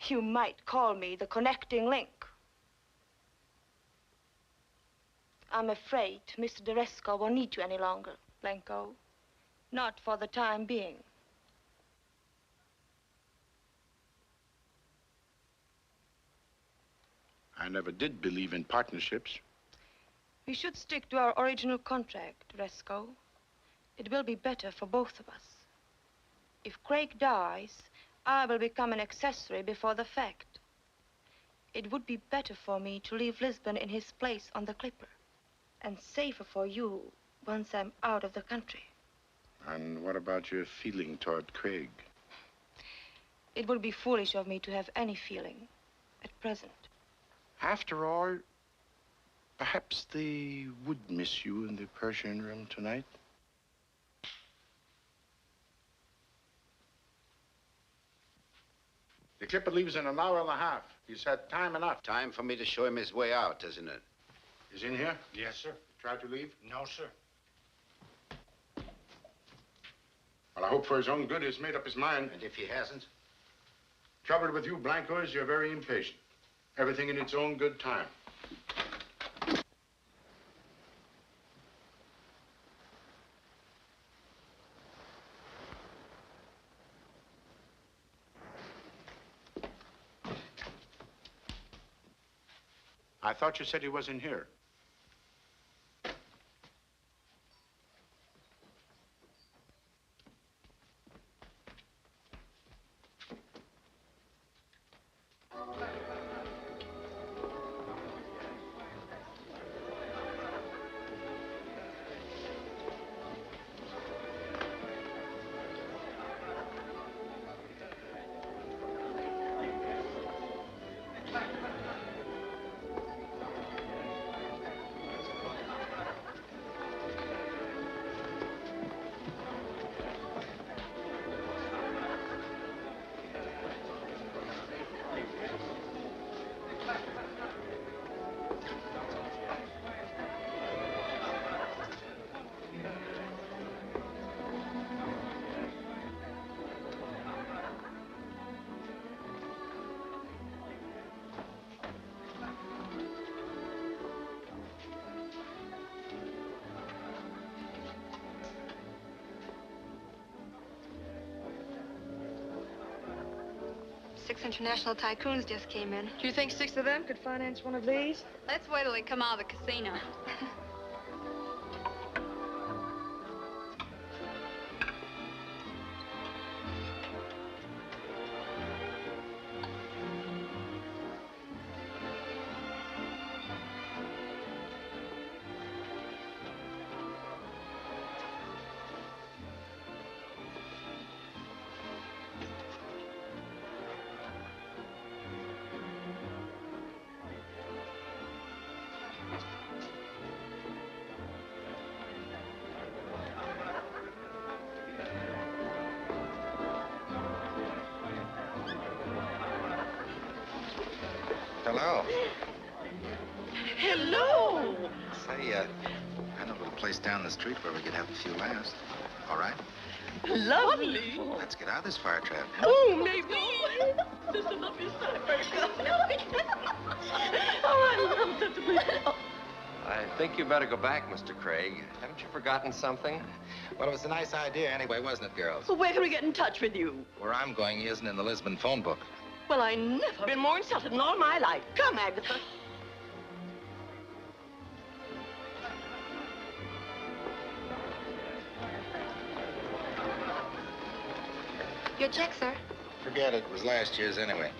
You might call me the connecting link. I'm afraid Mr. D'Resco won't need you any longer, Blanco. Not for the time being. I never did believe in partnerships. We should stick to our original contract, D'Resco. It will be better for both of us. If Craig dies, I will become an accessory before the fact. It would be better for me to leave Lisbon in his place on the Clipper, and safer for you once I'm out of the country. And what about your feeling toward Craig? It would be foolish of me to have any feeling at present. After all, perhaps they would miss you in the Persian room tonight. The Clipper leaves in an hour and a half. He's had time enough. Time for me to show him his way out, isn't it? He's in here? Yes, sir. Try to leave? No, sir. Well, I hope for his own good he's made up his mind. And if he hasn't? Trouble with you, Blanco, is you're very impatient. Everything in its own good time. I thought you said he was in here. Six international tycoons just came in. Do you think 6 of them could finance one of these? Let's wait till they come out of the casino. Hello. Hello. Say, I know a little place down the street where we could have a few laughs. All right? Lovely. Let's get out of this fire trap. Oh, maybe. This is not your sniper. Oh, I love such a place. I think you better go back, Mr. Craig. Haven't you forgotten something? Well, it was a nice idea anyway, wasn't it, girls? Well, where can we get in touch with you? Where I'm going isn't in the Lisbon phone book. Well, I never been more insulted in all my life. Come, Agatha. Your check, sir. Forget it. It was last year's anyway.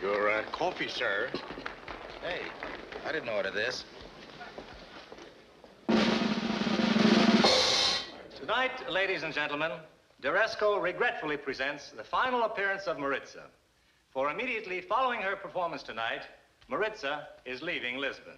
Your coffee, sir. Hey, I didn't order this. Tonight, ladies and gentlemen, D'Resco regretfully presents the final appearance of Maritza. For immediately following her performance tonight, Maritza is leaving Lisbon.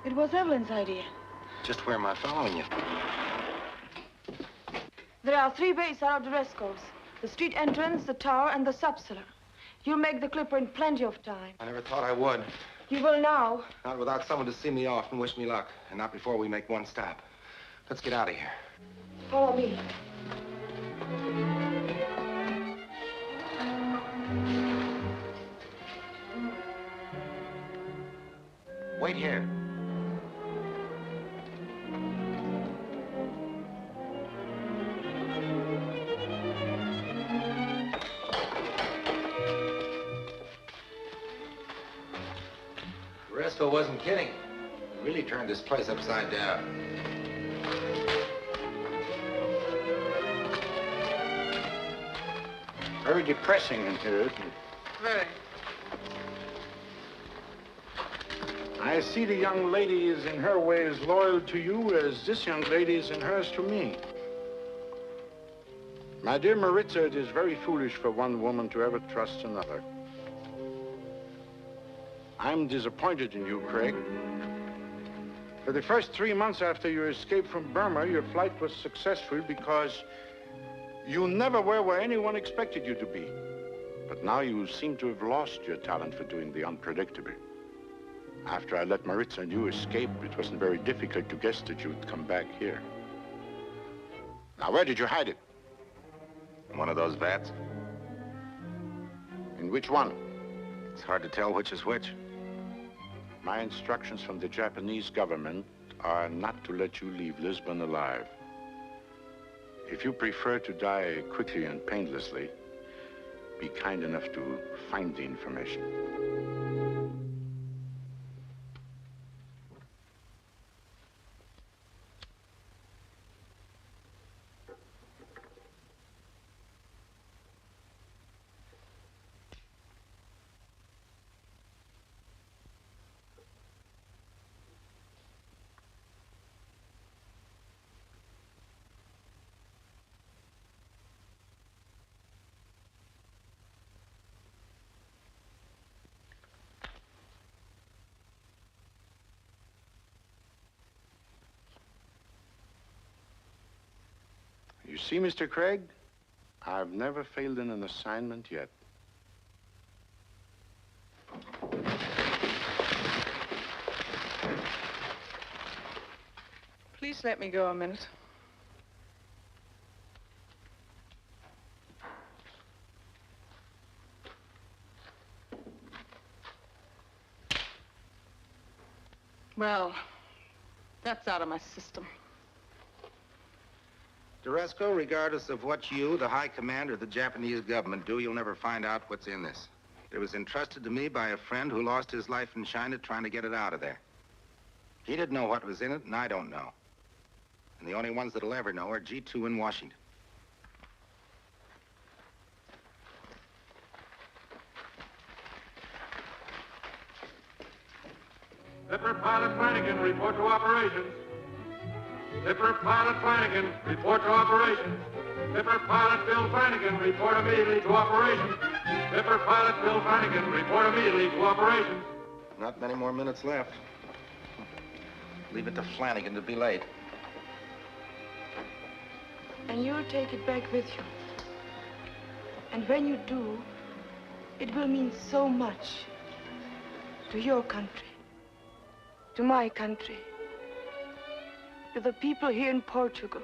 It was Evelyn's idea. Just where am I following you? There are 3 ways out of D'Resco's. The street entrance, the tower, and the sub-cellar. You'll make the Clipper in plenty of time. I never thought I would. You will now. Not without someone to see me off and wish me luck. And not before we make one stop. Let's get out of here. Follow me. Wait here. D'Resco wasn't kidding. He really turned this place upside down. Very depressing in here, isn't it? Very. I see the young lady is in her way as loyal to you as this young lady is in hers to me. My dear Maritza, it is very foolish for one woman to ever trust another. I'm disappointed in you, Craig. For the first 3 months after your escape from Burma, your flight was successful because you never were where anyone expected you to be. But now you seem to have lost your talent for doing the unpredictable. After I let Maritza and you escape, it wasn't very difficult to guess that you'd come back here. Now, where did you hide it? In one of those vats. In which one? It's hard to tell which is which. My instructions from the Japanese government are not to let you leave Lisbon alive. If you prefer to die quickly and painlessly, be kind enough to find the information. You see, Mr. Craig, I've never failed in an assignment yet. Please let me go a minute. Well, that's out of my system. D'Resco, regardless of what you, the High Command, or the Japanese government do, you'll never find out what's in this. It was entrusted to me by a friend who lost his life in China trying to get it out of there. He didn't know what was in it, and I don't know. And the only ones that'll ever know are G2 in Washington. The Clipper Pilot Flanagan, report to operations. Clipper Pilot Flanagan, report to operations. Clipper Pilot Bill Flanagan, report immediately to operations. Clipper Pilot Bill Flanagan, report immediately to operations. Not many more minutes left. Leave it to Flanagan to be late. And you'll take it back with you. And when you do, it will mean so much to your country, to my country, to the people here in Portugal,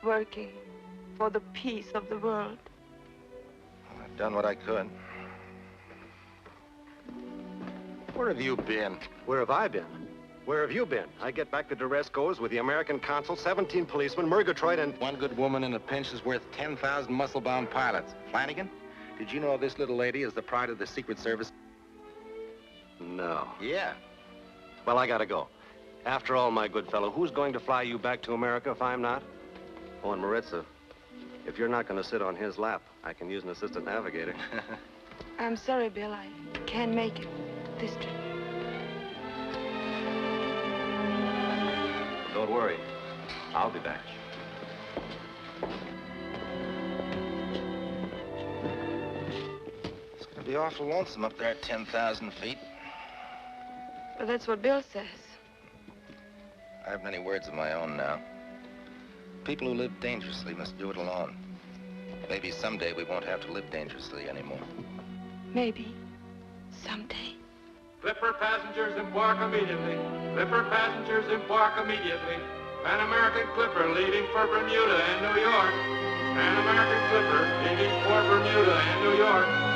working for the peace of the world. I've done what I could. Where have you been? Where have I been? Where have you been? I get back to Doresco's with the American consul, 17 policemen, Murgatroyd, and... One good woman in a pinch is worth 10,000 muscle-bound pilots. Flanagan, did you know this little lady is the pride of the Secret Service? No. Yeah. Well, I gotta go. After all, my good fellow, who's going to fly you back to America if I'm not? Oh, and Maritza, if you're not going to sit on his lap, I can use an assistant navigator. I'm sorry, Bill. I can't make it this trip. Don't worry. I'll be back. It's going to be awful lonesome up there at 10,000 feet. But that's what Bill says. I have many words of my own now. People who live dangerously must do it alone. Maybe someday we won't have to live dangerously anymore. Maybe. Someday. Clipper passengers embark immediately. Clipper passengers embark immediately. Pan American Clipper leaving for Bermuda and New York. Pan American Clipper leaving for Bermuda and New York.